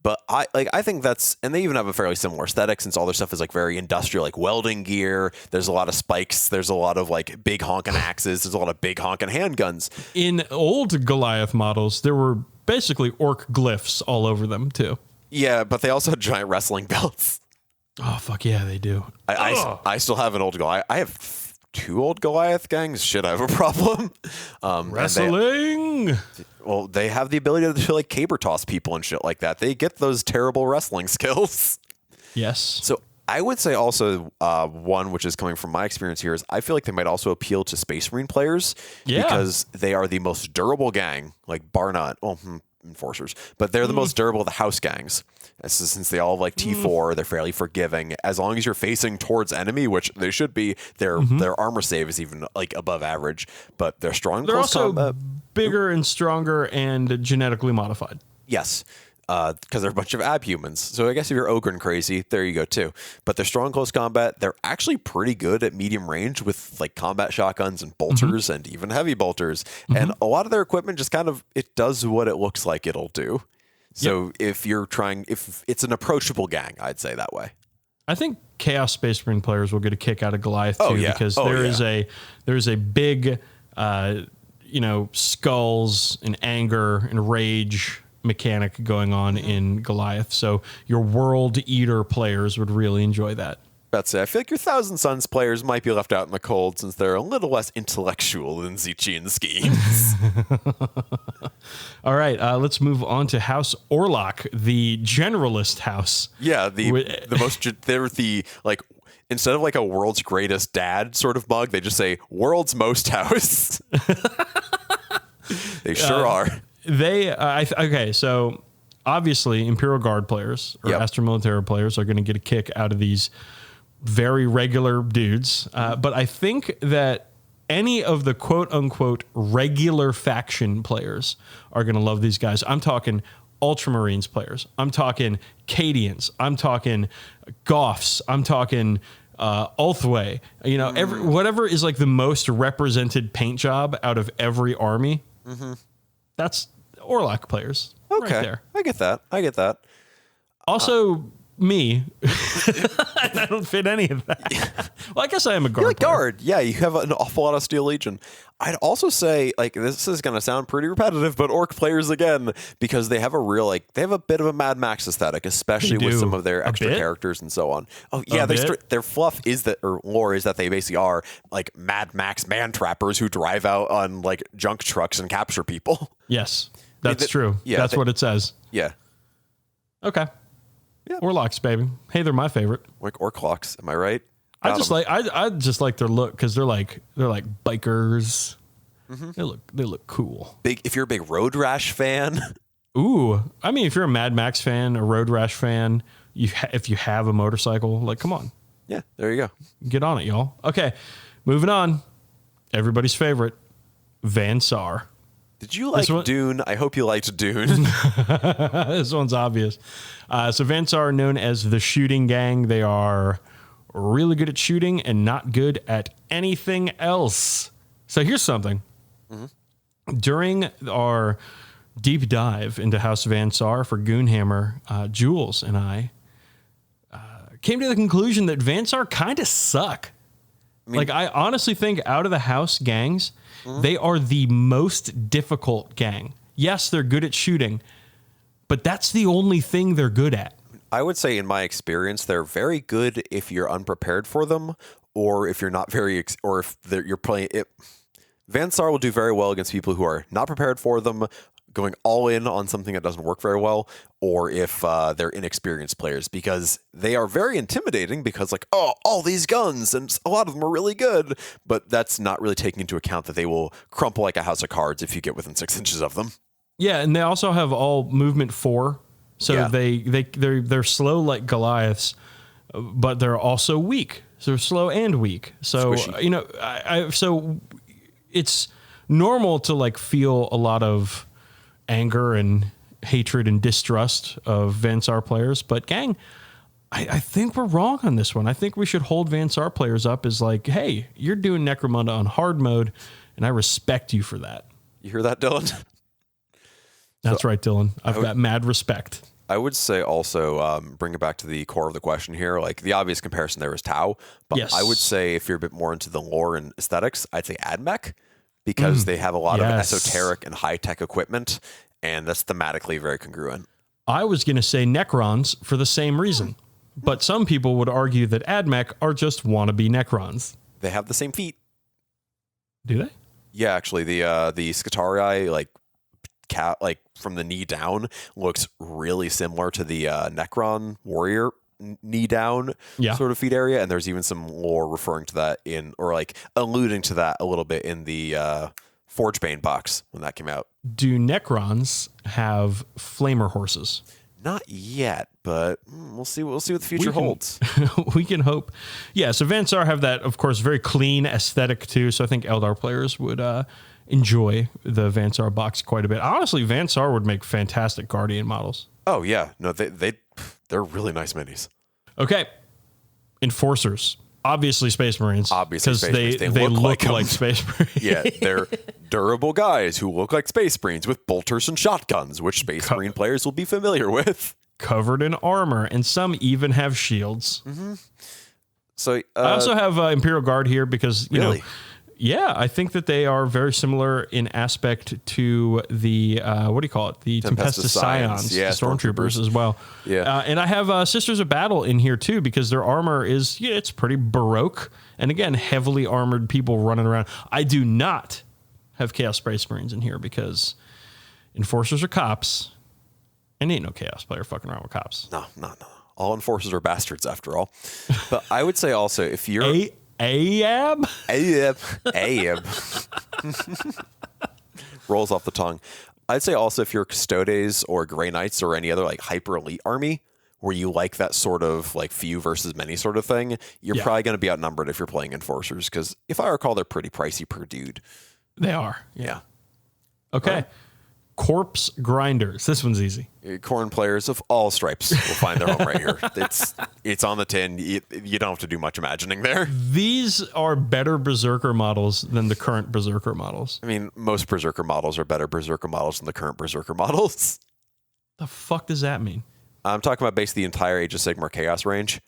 But I think that's, and they even have a fairly similar aesthetic since all their stuff is like very industrial, like welding gear. There's a lot of spikes. There's a lot of like big honking axes. There's a lot of big honking handguns. In old Goliath models, there were basically orc glyphs all over them too. Yeah, but they also had giant wrestling belts. Oh, fuck yeah, they do. I still have an old Goliath. I have 2 old Goliath gangs. Shit, I have a problem. Wrestling. They have the ability to like caber toss people and shit like that. They get those terrible wrestling skills. Yes. So I would say also one which is coming from my experience here is I feel like they might also appeal to Space Marine players because they are the most durable gang, like bar none. Enforcers, but they're the most durable of the house gangs. Since they all have like T4, they're fairly forgiving. As long as you're facing towards enemy, which they should be, their armor save is even like above average. But they're strong. They're also bigger and stronger and genetically modified. Yes. Because they're a bunch of abhumans. So I guess if you're Ogren crazy, there you go too. But they're strong close combat. They're actually pretty good at medium range with like combat shotguns and bolters and even heavy bolters. And a lot of their equipment just kind of, it does what it looks like it'll do. So if it's an approachable gang, I'd say that way. I think Chaos Space Marine players will get a kick out of Goliath too, because there is a big, skulls and anger and rage mechanic going on in Goliath. So your World Eater players would really enjoy that. That's it. I feel like your Thousand Suns players might be left out in the cold since they're a little less intellectual than Zichian schemes. All right, let's move on to House Orlok, the generalist house. Yeah, they're the like, instead of like a world's greatest dad sort of mug, they just say world's most house. They sure are. So obviously Imperial Guard players or Astra Military players are going to get a kick out of these very regular dudes. But I think that any of the quote unquote regular faction players are going to love these guys. I'm talking Ultramarines players. I'm talking Cadians. I'm talking Goths. I'm talking Ulthway. Whatever is like the most represented paint job out of every army. That's Orlok players. Okay. Right there. I get that. Also, me. And I don't fit any of that. Well, I guess I am a guard. You're a player. guard. Yeah, you have an awful lot of Steel Legion. I'd also say, like, this is going to sound pretty repetitive, but Orc players again, because they have a real, like, they have a bit of a Mad Max aesthetic, especially with some of their extra characters and so on. Oh, yeah, their fluff is that, or lore is that they basically are, like, Mad Max man trappers who drive out on, like, junk trucks and capture people. Yes, that's true. Yeah, that's what it says. Yeah. Okay. Yeah. Warlocks, baby. Hey, they're my favorite. Like Orclocks, am I right? I just like their look because they're like bikers. Mm-hmm. They look cool. Big if you're a big Road Rash fan. Ooh, I mean, if you're a Mad Max fan, a Road Rash fan, if you have a motorcycle, like, come on. Yeah, there you go. Get on it, y'all. Okay, moving on. Everybody's favorite, Van Sar. Did you like Dune? I hope you liked Dune. This one's obvious. So Van Sar are known as the shooting gang. They are really good at shooting and not good at anything else. So here's something. Mm-hmm. During our deep dive into House Van Sar for Goonhammer, Jules and I came to the conclusion that Van Sar kind of suck. I honestly think out of the house gangs, they are the most difficult gang. Yes, they're good at shooting, but that's the only thing they're good at. I would say, in my experience, they're very good if you're unprepared for them, or if you're not very, or if you're playing it. Van Sar will do very well against people who are not prepared for them, going all in on something that doesn't work very well, or if they're inexperienced players, because they are very intimidating because, like, oh, all these guns, and a lot of them are really good, but that's not really taking into account that they will crumple like a house of cards if you get within 6 inches of them. Yeah, and they also have all movement 4, so they're slow like Goliaths, but they're also weak. So they're slow and weak. So squishy. So it's normal to like feel a lot of anger and hatred and distrust of Van Sar players, but gang, I think we're wrong on this one. I think we should hold Van Sar players up as like, hey, you're doing Necromunda on hard mode, and I respect you for that. You hear that, Dylan? That's right, Dylan. I've got mad respect. I would say also, bring it back to the core of the question here, like the obvious comparison there is Tau, but yes. I would say if you're a bit more into the lore and aesthetics, I'd say Admech, because they have a lot of esoteric and high-tech equipment, and that's thematically very congruent. I was going to say Necrons for the same reason, but some people would argue that Admech are just wannabe Necrons. They have the same feet. Do they? Yeah, actually, the Scutarii, like from the knee down, looks really similar to the Necron warrior knee down sort of feet area, and there's even some lore referring to that or like alluding to that a little bit in the Forgebane box when that came out. Do Necrons have flamer horses? Not yet, but we'll see. We'll see what the future holds. We can hope. Yeah, so Van Sar have that, of course, very clean aesthetic too. So I think Eldar players would enjoy the Van Sar box quite a bit. Honestly, Van Sar would make fantastic Guardian models. Oh yeah, no, they're really nice minis. Okay, Enforcers. Obviously Space Marines. Obviously Space Marines. They look like Space Marines. Yeah, they're durable guys who look like Space Marines with bolters and shotguns, which Space Marine players will be familiar with. Covered in armor, and some even have shields. Mm-hmm. So I also have Imperial Guard here because, you know, yeah, I think that they are very similar in aspect to the, what do you call it? The Tempestus Scions, the Stormtroopers as well. Yeah. And I have Sisters of Battle in here too, because their armor is, it's pretty Baroque. And again, heavily armored people running around. I do not have Chaos Space Marines in here because Enforcers are cops. And ain't no Chaos player fucking around with cops. No. All Enforcers are bastards after all. But I would say also, if you're... Ahab. Rolls off the tongue. I'd say also if you're Custodes or Grey Knights or any other like hyper elite army where you like that sort of like few versus many sort of thing, you're probably going to be outnumbered if you're playing Enforcers, because if I recall, they're pretty pricey per dude. They are. Yeah. Okay. Corpse Grinders. This one's easy. Corn players of all stripes will find their home right here. It's on the tin. You don't have to do much imagining there. These are better Berserker models than the current Berserker models. I mean, most Berserker models are better Berserker models than the current Berserker models. The fuck does that mean? I'm talking about basically the entire Age of Sigmar Chaos range.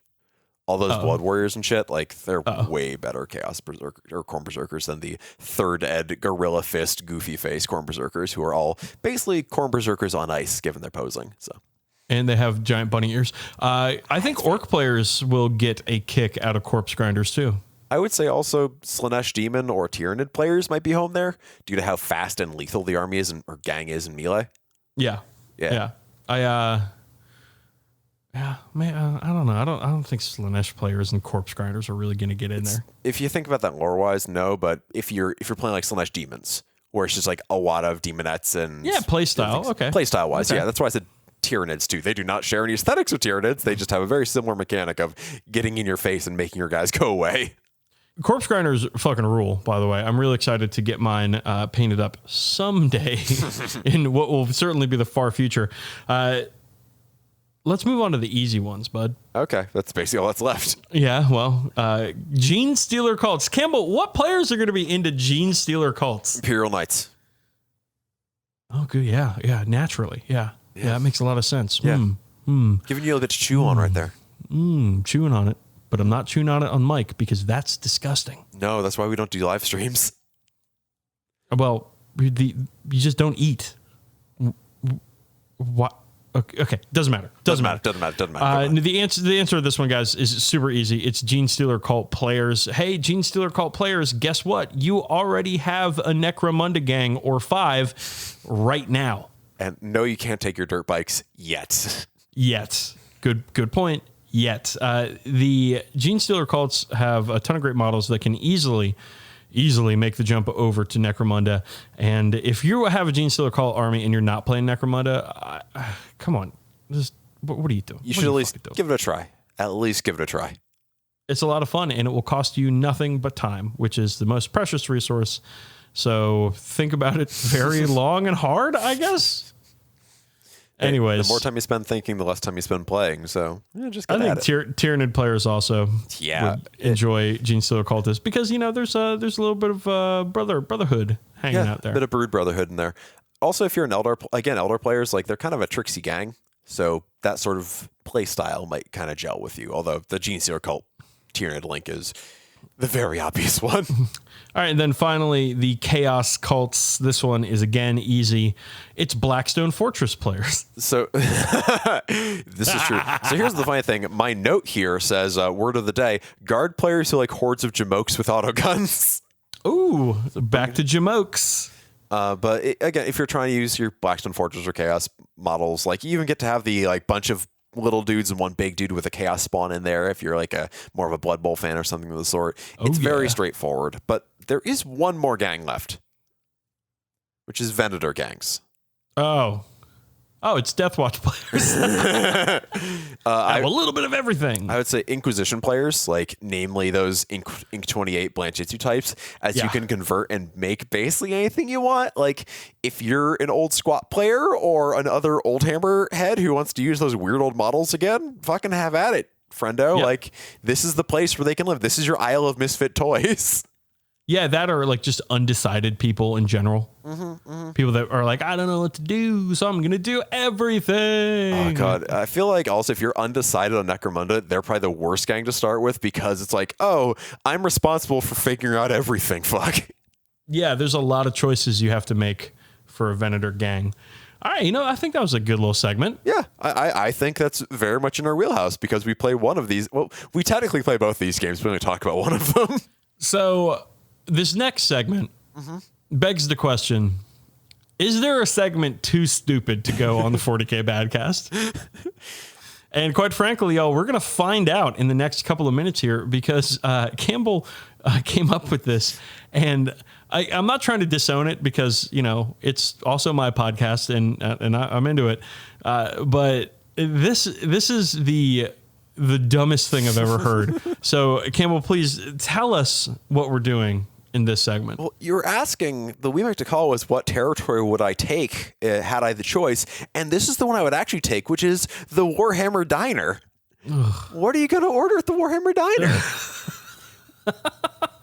All those Blood Warriors and shit, like, they're way better Chaos Berserker or Khorne Berserkers than the third ed Gorilla Fist, Goofy Face Khorne Berserkers, who are all basically Khorne Berserkers on ice, given their posing. So, and they have giant bunny ears. I think Orc players will get a kick out of Corpse Grinders too. I would say also Slaanesh Demon or Tyranid players might be home there due to how fast and lethal the army is or gang is in melee. Yeah. Yeah, man, I don't know. I don't think Slaanesh players and Corpse Grinders are really going to get in there. If you think about that lore-wise, no. But if you're playing like Slaanesh Demons, where it's just like a lot of demonettes and playstyle, okay, playstyle-wise, yeah, that's why I said Tyranids too. They do not share any aesthetics with Tyranids. They just have a very similar mechanic of getting in your face and making your guys go away. Corpse Grinders fucking rule, by the way. I'm really excited to get mine painted up someday in what will certainly be the far future. Let's move on to the easy ones, bud. Okay, that's basically all that's left. Yeah, well, Gene Stealer cults. Campbell, what players are going to be into Gene Stealer cults? Imperial Knights. Oh, good. Yeah, naturally. Yeah, that makes a lot of sense. Yeah. Giving you a bit to chew on right there. Chewing on it, but I'm not chewing on it on mic because that's disgusting. No, that's why we don't do live streams. Well, you just don't eat. What? Okay, doesn't matter. Doesn't matter. The answer to this one, guys, is super easy. It's Gene Stealer cult players. Hey, Gene Stealer cult players, guess what? You already have a Necromunda gang or 5 right now. And no, you can't take your dirt bikes yet. Good point. The Gene Stealer cults have a ton of great models that can easily make the jump over to Necromunda. And if you have a Gene Stealer cult army and you're not playing Necromunda, come on. What are you doing? You should at least give it a try. At least give it a try. It's a lot of fun, and it will cost you nothing but time, which is the most precious resource. So think about it very long and hard, I guess. Anyways, the more time you spend thinking, the less time you spend playing. So just get I think Tyranid players also would enjoy Gene Stealer cultists because there's a little bit of brotherhood hanging out there. A bit of brood brotherhood in there. Also, if you're an Elder players, like they're kind of a tricksy gang, so that sort of play style might kind of gel with you. Although the Gene Stealer cult Tyranid link is the very obvious one. All right, and then finally, the Chaos cults. This one is, again, easy. It's Blackstone Fortress players. So, this is true. So here's the funny thing. My note here says, word of the day, guard players who like hordes of jamokes with autoguns. Ooh, back to jamokes. But again, if you're trying to use your Blackstone Fortress or Chaos models, like you even get to have the like bunch of little dudes and one big dude with a chaos spawn in there if you're like a more of a Blood Bowl fan or something of the sort. It's very straightforward, but there is one more gang left, which is Venator gangs. It's Death Watch players. A little bit of everything. I would say Inquisition players, like namely those Inc 28 Blanchitsu types, as you can convert and make basically anything you want. Like if you're an old squat player or another old hammer head who wants to use those weird old models again, fucking have at it, friendo. Yep. Like this is the place where they can live. This is your Isle of Misfit Toys. Yeah, that are like just undecided people in general. People that are like, I don't know what to do, so I'm going to do everything. Oh, God. I feel like also if you're undecided on Necromunda, they're probably the worst gang to start with because it's like, oh, I'm responsible for figuring out everything. Fuck. Yeah, there's a lot of choices you have to make for a Venator gang. All right, I think that was a good little segment. Yeah, I think that's very much in our wheelhouse because we play one of these. Well, we technically play both these games. We only talk about one of them. So this next segment begs the question, is there a segment too stupid to go on the 40k Badcast? And quite frankly, y'all, we're going to find out in the next couple of minutes here because Campbell came up with this. And I'm not trying to disown it because, it's also my podcast and I'm into it. But this is the dumbest thing I've ever heard. So, Campbell, please tell us what we're doing in this segment. Well, you were asking, the we like to call was what territory would I take had I the choice? And this is the one I would actually take, which is the Warhammer Diner. Ugh. What are you going to order at the Warhammer Diner?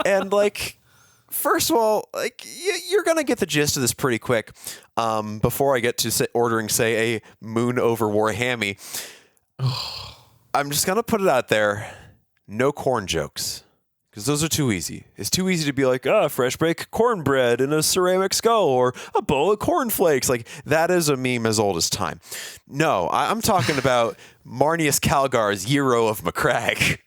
And first of all, you're going to get the gist of this pretty quick. Before I get to ordering, say, a Moon over Warhammy. I'm just going to put it out there. No corn jokes. Because those are too easy. It's too easy to be like, fresh baked cornbread in a ceramic skull or a bowl of cornflakes. Like, that is a meme as old as time. No, I'm talking about Marnius Calgar's Gyro of McCrag.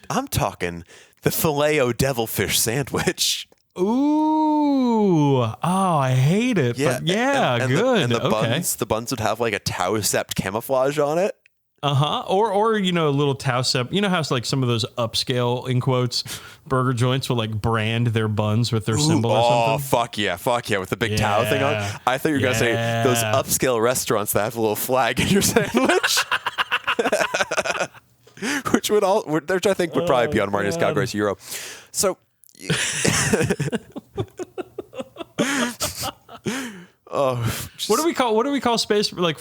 I'm talking the filet-o devilfish sandwich. Ooh. Oh, I hate it. Yeah, but yeah, and good. The buns would have like a Tausept camouflage on it. Uh-huh. Or a little Tausept. You know how it's like some of those upscale, in quotes, burger joints will like brand their buns with their symbol or something? Oh, fuck yeah, with the big Tau thing on it. I thought you were going to say those upscale restaurants that have a little flag in your sandwich. which I think would probably be on Marnius Calgar's Euro. So... What do we call space like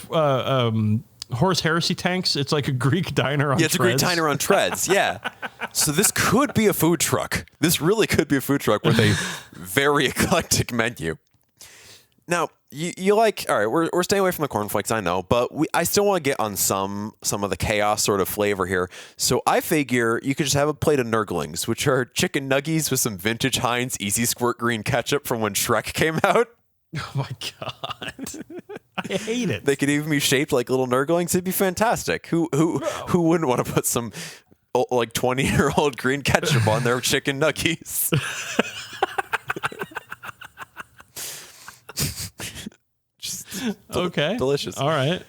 horse heresy tanks? It's like a Greek diner on treads. Yeah, it's a Greek diner on treads. Yeah. So this could be a food truck. This really could be a food truck with a very eclectic menu. Now, you like, all right, we're staying away from the cornflakes, I know, but I still want to get on some of the chaos sort of flavor here. So I figure you could just have a plate of nurglings, which are chicken nuggies with some vintage Heinz Easy Squirt green ketchup from when Shrek came out. Oh my God. I hate it. They could even be shaped like little nurglings. It'd be fantastic. Who wouldn't want to put some like 20-year-old green ketchup on their chicken nuggies? Okay. Delicious. All right.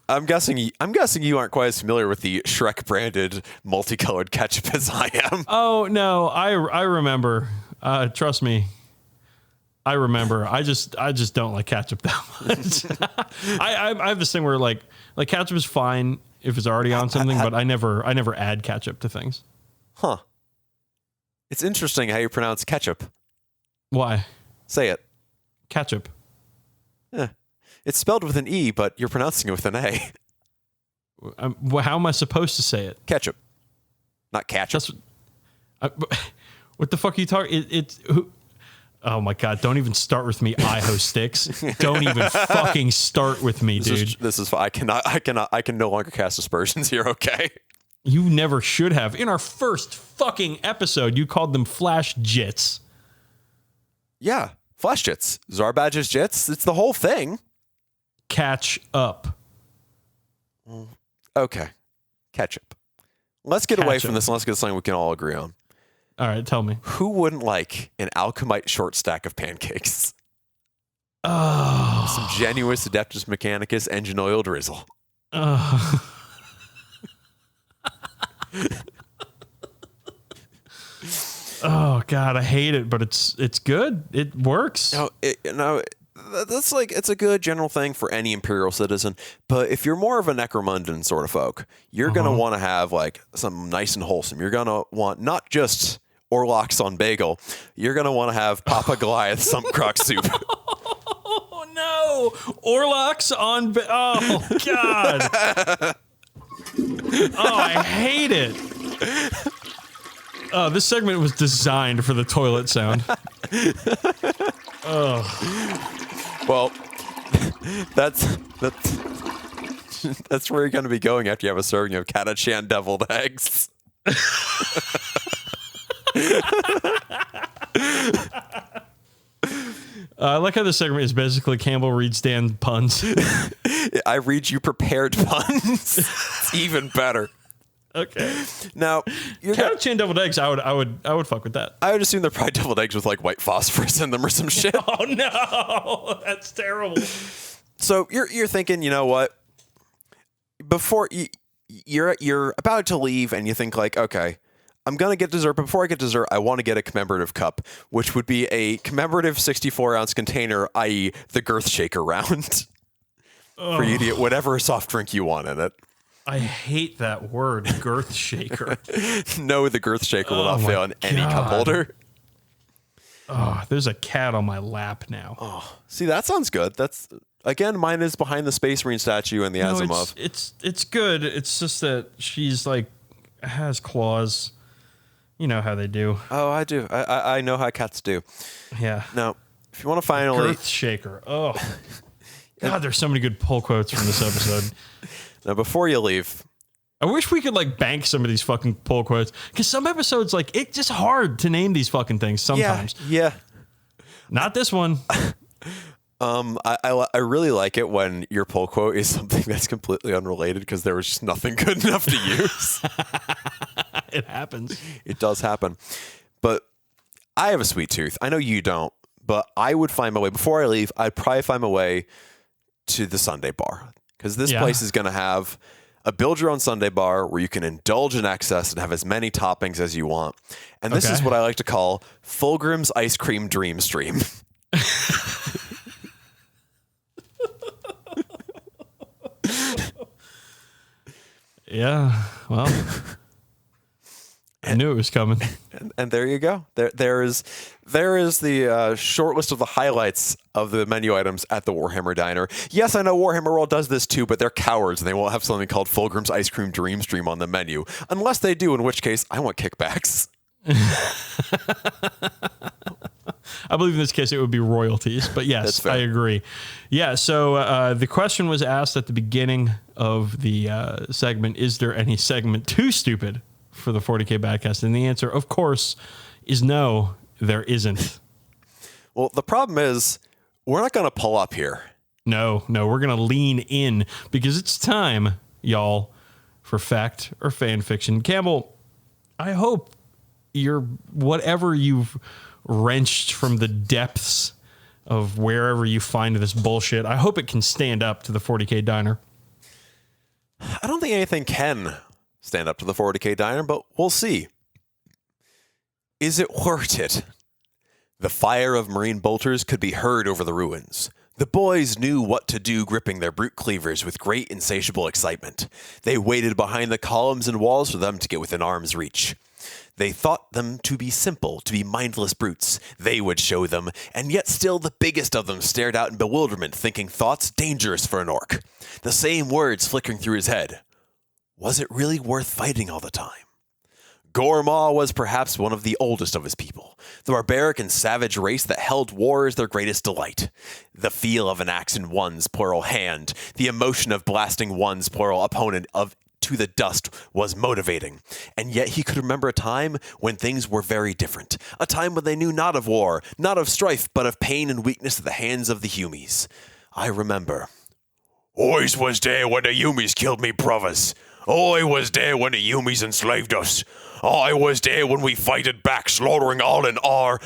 I'm guessing you aren't quite as familiar with the Shrek branded multicolored ketchup as I am. Oh no, I remember. Trust me. I remember. I just don't like ketchup that much. I have this thing where like ketchup is fine if it's already on something, but I never add ketchup to things. Huh. It's interesting how you pronounce ketchup. Why? Say it. Ketchup. Yeah. It's spelled with an E, but you're pronouncing it with an A. How am I supposed to say it? Ketchup. Not ketchup. What the fuck are you talking? Oh my God! Don't even start with me, Iho sticks. Don't even fucking start with me, dude. This is I can no longer cast aspersions here. Okay. You never should have. In our first fucking episode, you called them flash jits. Yeah, flash jits. Zarbadge's jits. It's the whole thing. Catch up. Okay. Ketchup. Let's get away from this and let's get to something we can all agree on. All right, tell me. Who wouldn't like an alchemite short stack of pancakes? Oh. Some Genuus Adeptus Mechanicus engine oil drizzle. Oh. Oh God, I hate it, but it's good. It works. That's like, it's a good general thing for any Imperial citizen. But if you're more of a Necromundan sort of folk, you're going to want to have like some nice and wholesome. You're going to want not just Orlocks on bagel. You're going to want to have Papa Goliath Sump Crock soup. Oh no, Orlocks on. Oh God. Oh, I hate it. Oh, this segment was designed for the toilet sound. Oh. Well, that's where you're going to be going after you have a serving of Katachan deviled eggs. I like how this segment is basically Campbell reads Dan puns. I read you prepared puns. It's even better. Okay. Now, Katachan deviled eggs, I would fuck with that. I would assume they're probably deviled eggs with like white phosphorus in them or some shit. Oh no, that's terrible. So you're thinking, you know what? Before you're about to leave and you think like, okay, I'm going to get dessert, but before I get dessert, I want to get a commemorative cup, which would be a commemorative 64-ounce container, i.e. the girthshaker round, for you to get whatever soft drink you want in it. I hate that word, girthshaker. No, the girthshaker will not fail in any cup holder. Oh, there's a cat on my lap now. Oh, see, that sounds good. That's, again, mine is behind the Space Marine statue and the Asimov. It's good. It's just that she's like, has claws. You know how they do. Oh, I do. I know how cats do. Yeah. Now, if you want to finally girthshaker. Oh, God, there's so many good pull quotes from this episode. Now, before you leave, I wish we could like bank some of these fucking pull quotes because some episodes like it's just hard to name these fucking things sometimes. Yeah. Not this one. I really like it when your pull quote is something that's completely unrelated because there was just nothing good enough to use. It happens. It does happen. But I have a sweet tooth. I know you don't, but I would find my way before I leave. I'd probably find my way to the Sunday bar because this place is going to have a build your own Sunday bar where you can indulge in excess and have as many toppings as you want. And this is what I like to call Fulgrim's ice cream dream stream. Yeah, well, I knew it was coming. And there you go. There is the short list of the highlights of the menu items at the Warhammer Diner. Yes, I know Warhammer World does this too, but they're cowards and they won't have something called Fulgrim's Ice Cream Dream Stream on the menu. Unless they do, in which case I want kickbacks. I believe in this case it would be royalties, but yes, I agree. Yeah, so the question was asked at the beginning of the segment, is there any segment too stupid for the 40k Badcast? And the answer, of course, is no, there isn't. Well, the problem is we're not going to pull up here. No, we're going to lean in because it's time, y'all, for fact or fan fiction. Campbell, I hope whatever you've wrenched from the depths of wherever you find this bullshit, I hope it can stand up to the 40k Diner. I don't think anything can stand up to the 40k Diner, but we'll see. Is it worth it? The fire of marine bolters could be heard over the ruins. The boys knew what to do, gripping their brute cleavers with great insatiable excitement. They waited behind the columns and walls for them to get within arm's reach. They thought them to be simple, to be mindless brutes. They would show them, and yet still the biggest of them stared out in bewilderment, thinking thoughts dangerous for an orc. The same words flickering through his head. Was it really worth fighting all the time? Gormaw was perhaps one of the oldest of his people, the barbaric and savage race that held war as their greatest delight. The feel of an axe in one's plural hand, the emotion of blasting one's plural opponent to the dust was motivating, and yet he could remember a time when things were very different, a time when they knew not of war, not of strife, but of pain and weakness at the hands of the Humies. I remember. "Ois was there when the Humies killed me brothers. I was there when the Humies enslaved us. I was there when we fighted back, slaughtering all in our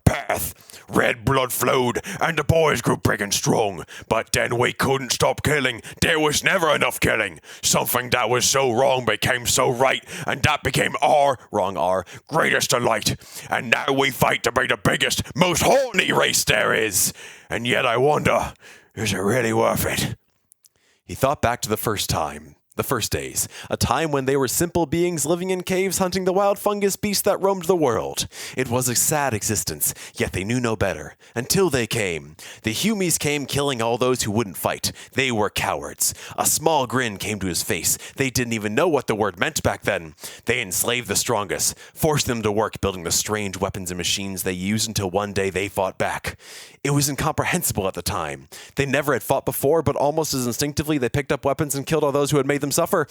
path. Red blood flowed, and the boys grew big and strong. But then we couldn't stop killing. There was never enough killing. Something that was so wrong became so right, and that became our greatest delight. And now we fight to be the biggest, most horny race there is. And yet I wonder, is it really worth it?" He thought back to the first days, a time when they were simple beings living in caves hunting the wild fungus beasts that roamed the world. It was a sad existence, yet they knew no better. Until they came. The Humies came killing all those who wouldn't fight. They were cowards. A small grin came to his face. They didn't even know what the word meant back then. They enslaved the strongest, forced them to work building the strange weapons and machines they used until one day they fought back. It was incomprehensible at the time. They never had fought before, but almost as instinctively they picked up weapons and killed all those who had made them suffer.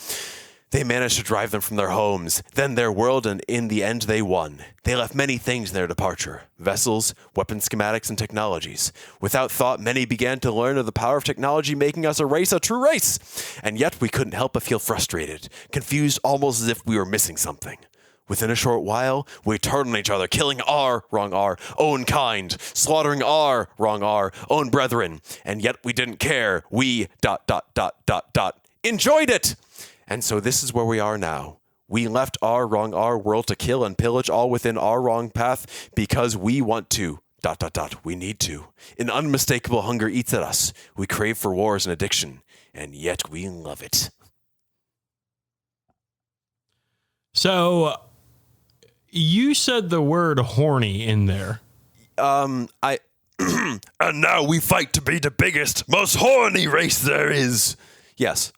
They managed to drive them from their homes, then their world, and in the end they won. They left many things in their departure: vessels, weapon schematics, and technologies. Without thought, many began to learn of the power of technology making us a true race. And yet we couldn't help but feel frustrated, confused, almost as if we were missing something. Within a short while, we turned on each other, killing our own kind, slaughtering our own brethren, and yet we didn't care. We ... enjoyed it. And so this is where we are now. We left our world to kill and pillage all within our wrong path because we want to ... we need to. An unmistakable hunger eats at us. We crave for war as an addiction, and yet we love it. So you said the word horny in there. And now we fight to be the biggest, most horny race there is. Yes.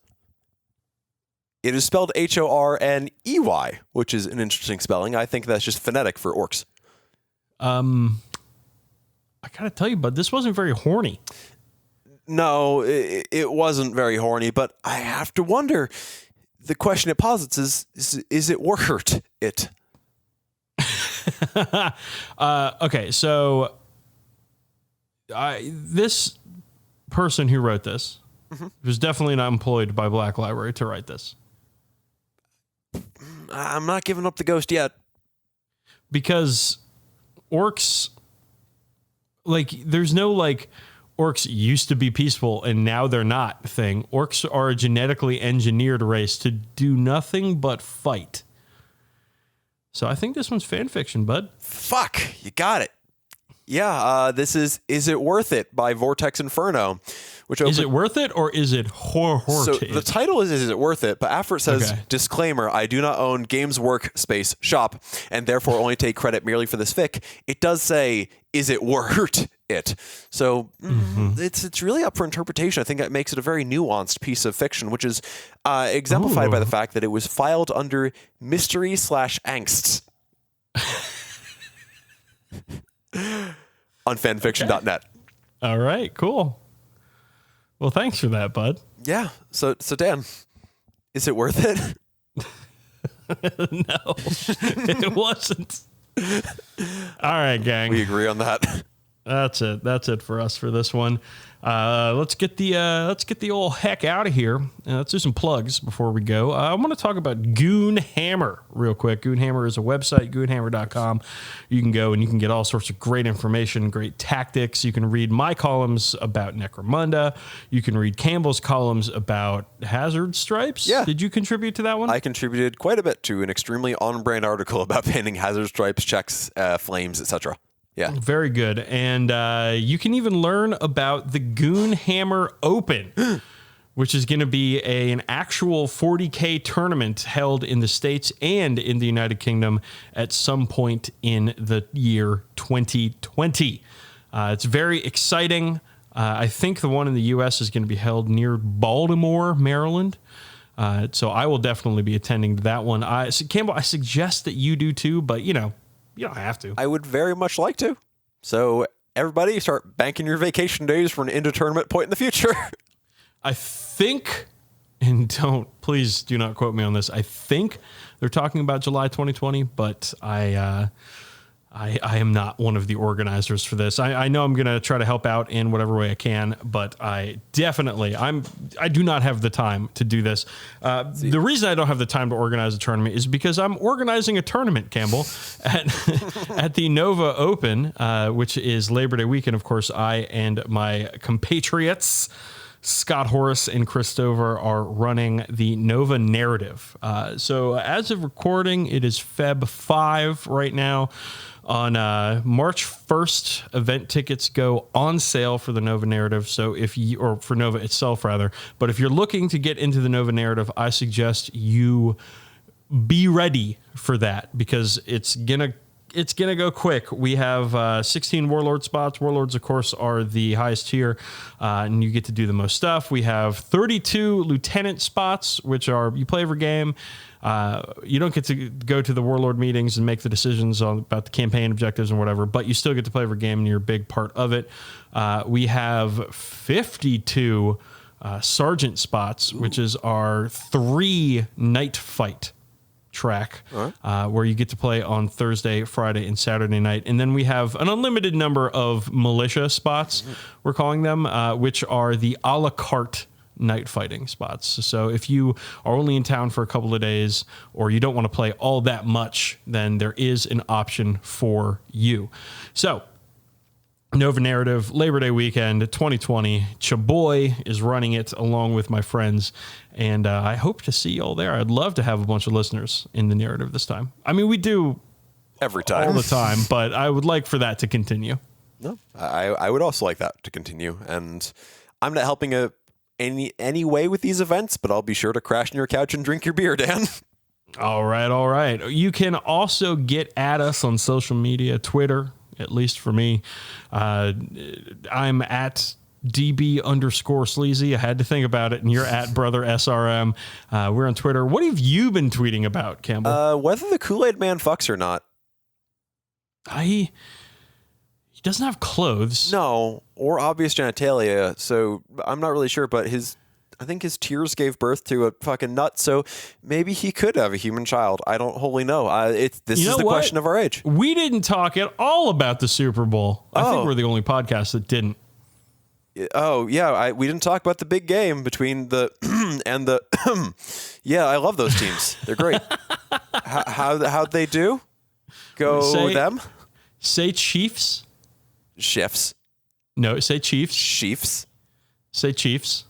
It is spelled Horney, which is an interesting spelling. I think that's just phonetic for orcs. I gotta tell you, bud, this wasn't very horny. No, it wasn't very horny, but I have to wonder. The question it posits is it worth it? Okay, so this person who wrote this was definitely not employed by Black Library to write this. I'm not giving up the ghost yet. Because orcs, like, there's no, like, orcs used to be peaceful and now they're not thing. Orcs are a genetically engineered race to do nothing but fight. So I think this one's fan fiction, bud. Fuck, you got it. Yeah, this is It Worth It by Vortex Inferno. Is it worth it or is it So the title is It Worth It? But after it says, disclaimer, I do not own Games Workspace Shop and therefore only take credit merely for this fic. It does say, is it worth it? So it's really up for interpretation. I think that makes it a very nuanced piece of fiction, which is exemplified by the fact that it was filed under mystery/angst on fanfiction.net. All right, cool. Well, thanks for that, bud. Yeah. So Dan, is it worth it? No, it wasn't. All right, gang. We agree on that. That's it. That's it for us for this one. Let's get the old heck out of here. Let's do some plugs before we go. I want to talk about Goonhammer real quick. Goonhammer is a website, goonhammer.com. You can go and you can get all sorts of great information, great tactics. You can read my columns about Necromunda. You can read Campbell's columns about Hazard Stripes. Yeah. Did you contribute to that one? I contributed quite a bit to an extremely on-brand article about banning Hazard Stripes, checks, flames, etc. Yeah. Very good. And you can even learn about the Goonhammer Open, which is going to be an actual 40k tournament held in the States and in the United Kingdom at some point in the year 2020. It's very exciting. I think the one in the U.S. is going to be held near Baltimore, Maryland. So I will definitely be attending that one. Campbell, I suggest that you do too, but you don't have to. I would very much like to. So everybody start banking your vacation days for an indeterminate point in the future. I think, and please do not quote me on this, I think they're talking about July 2020, but I am not one of the organizers for this. I know I'm going to try to help out in whatever way I can, but I do not have the time to do this. The reason I don't have the time to organize a tournament is because I'm organizing a tournament, Campbell, at the Nova Open, which is Labor Day weekend. Of course, I and my compatriots, Scott Horace and Christopher, are running the Nova Narrative. So as of recording, it is Feb 5 right now. On March 1st, event tickets go on sale for the Nova Narrative. So or for Nova itself, rather. But if you're looking to get into the Nova Narrative, I suggest you be ready for that because it's gonna go quick. We have 16 Warlord spots. Warlords, of course, are the highest tier, and you get to do the most stuff. We have 32 Lieutenant spots, which are you play every game. You don't get to go to the Warlord meetings and make the decisions about the campaign objectives and whatever, but you still get to play every game and you're a big part of it. We have 52 Sergeant spots, which is our 3 night fight track, where you get to play on Thursday, Friday, and Saturday night. And then we have an unlimited number of militia spots, we're calling them, which are the a la carte night fighting spots. So if you are only in town for a couple of days or you don't want to play all that much, then there is an option for you. So Nova Narrative, Labor Day weekend, 2020. Chaboy is running it along with my friends, and I hope to see you all there. I'd love to have a bunch of listeners in the narrative this time. I mean, we do every time, all the time, but I would like for that to continue. No, I would also like that to continue, and I'm not helping any way with these events, but I'll be sure to crash on your couch and drink your beer, Dan. All right. You can also get at us on social media, Twitter, at least for me. I'm at DB_sleazy. I had to think about it, and you're at Brother SRM. We're on Twitter. What have you been tweeting about, Campbell? Whether the Kool-Aid Man fucks or not. doesn't have clothes. No, or obvious genitalia. So I'm not really sure, but I think his tears gave birth to a fucking nut. So maybe he could have a human child. I don't wholly know. This is the question of our age. We didn't talk at all about the Super Bowl. I think we're the only podcast that didn't. Oh yeah, we didn't talk about the big game between the and the. Yeah, I love those teams. They're great. How'd they do? Them. Say Chiefs. Chefs. No, say Chiefs. Chiefs. Say Chiefs.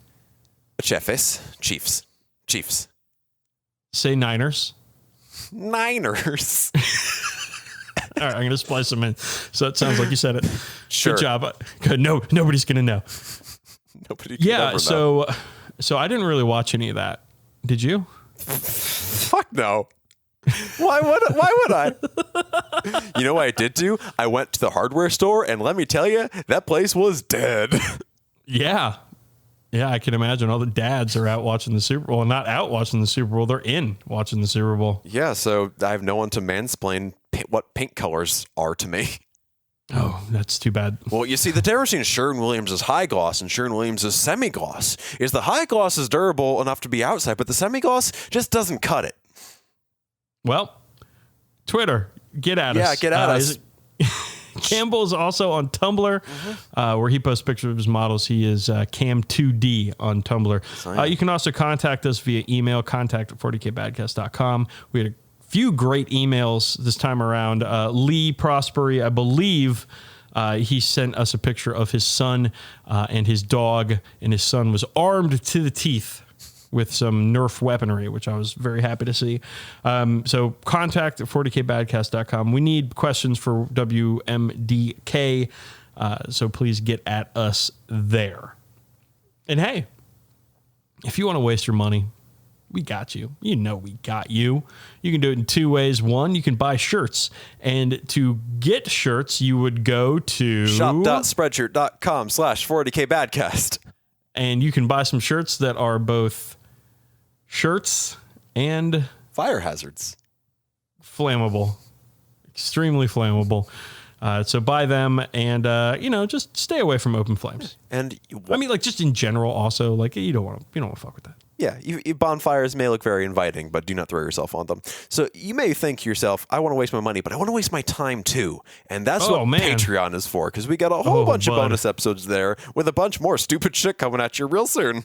Chiefs. Say Niners. Niners. All right, I'm going to splice them in. So it sounds like you said it. Sure. Good job. Good. No, nobody's going to know. Nobody can ever know. So I didn't really watch any of that. Did you? Fuck no. Why would I? You know what I did do? I went to the hardware store, and let me tell you, that place was dead. Yeah. Yeah, I can imagine all the dads are out watching the Super Bowl. Not out watching the Super Bowl. They're in watching the Super Bowl. Yeah, so I have no one to mansplain what paint colors are to me. Oh, that's too bad. Well, you see, the difference between Sherwin-Williams' high gloss and Sherwin-Williams' semi-gloss is the high gloss is durable enough to be outside, but the semi-gloss just doesn't cut it. Well, Twitter, get at us. Yeah, get at us. Campbell is also on Tumblr, where he posts pictures of his models. He is Cam2D on Tumblr. You can also contact us via email, contact@40kbadcast.com. We had a few great emails this time around. Lee Prosperi, I believe, he sent us a picture of his son and his dog, and his son was armed to the teeth with some Nerf weaponry, which I was very happy to see. So contact at 40kbadcast.com. We need questions for WMDK, so please get at us there. And hey, if you want to waste your money, we got you. You know we got you. You can do it in two ways. One, you can buy shirts. And to get shirts, you would go to shop.spreadshirt.com/40kbadcast. And you can buy some shirts that are both shirts and fire hazards. Flammable. Extremely flammable. So buy them and, just stay away from open flames. And just in general also, you don't want to fuck with that. Yeah, bonfires may look very inviting, but do not throw yourself on them. So you may think to yourself, I want to waste my money, but I want to waste my time too. And that's what Patreon is for, because we got a whole bunch of bonus episodes there with a bunch more stupid shit coming at you real soon.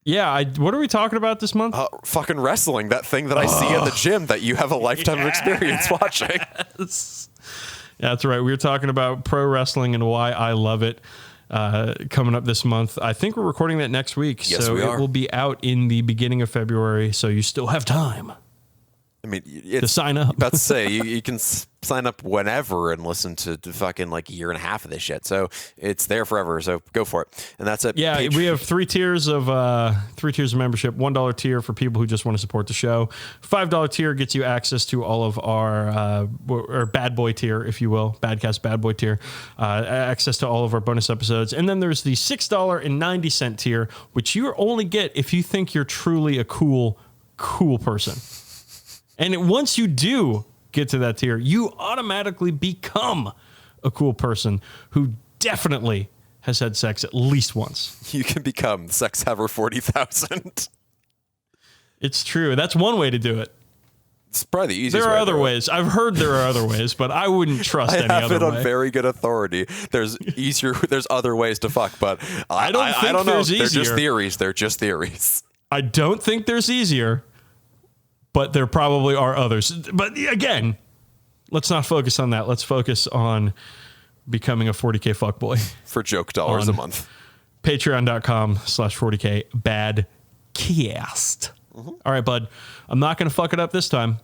Yeah, what are we talking about this month? Fucking wrestling, that thing that I see in the gym that you have a lifetime of experience watching. Yeah, that's right. We were talking about pro wrestling and why I love it. Coming up this month. I think we're recording that next week. Yes, so we are. It will be out in the beginning of February, so you still have time. I mean, to sign up. About to say, you can sign up whenever and listen to fucking a year and a half of this shit. So it's there forever. So go for it. And that's it. Yeah, we have three tiers of membership. $1 tier for people who just want to support the show. $5 tier gets you access to all of our or bad boy tier, if you will, Badcast bad boy tier, access to all of our bonus episodes. And then there's the $6.90 tier, which you only get if you think you're truly a cool person. And once you do get to that tier, you automatically become a cool person who definitely has had sex at least once. You can become Sex Haver 40,000. It's true. That's one way to do it. It's probably the easiest way. There are other ways. I've heard there are other ways, but I wouldn't trust any other way. I have it on very good authority. There's other ways to fuck, but I don't know. There's easier. They're just theories. I don't think there's easier. But there probably are others. But again, let's not focus on that. Let's focus on becoming a 40K fuckboy. For joke dollars a month. Patreon.com/40K Badcast. All right, bud. I'm not going to fuck it up this time.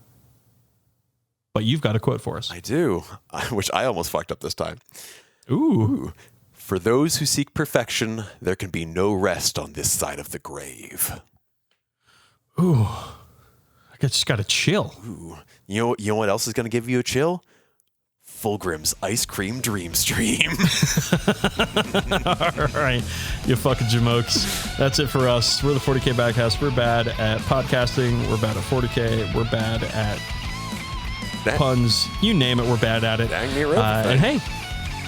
But you've got a quote for us. I do. Which I almost fucked up this time. Ooh. For those who seek perfection, there can be no rest on this side of the grave. Ooh. I just got a chill. Ooh. You know what else is going to give you a chill? Fulgrim's Ice Cream Dream Stream. All right. You fucking jamokes. That's it for us. We're the 40K Badcast. We're bad at podcasting. We're bad at 40K. We're bad at puns. You name it, we're bad at it. Dang near and hey,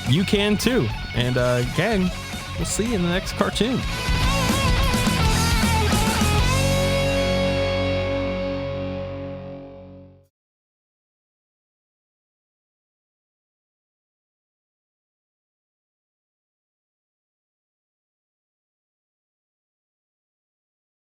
you can too. And gang, we'll see you in the next cartoon.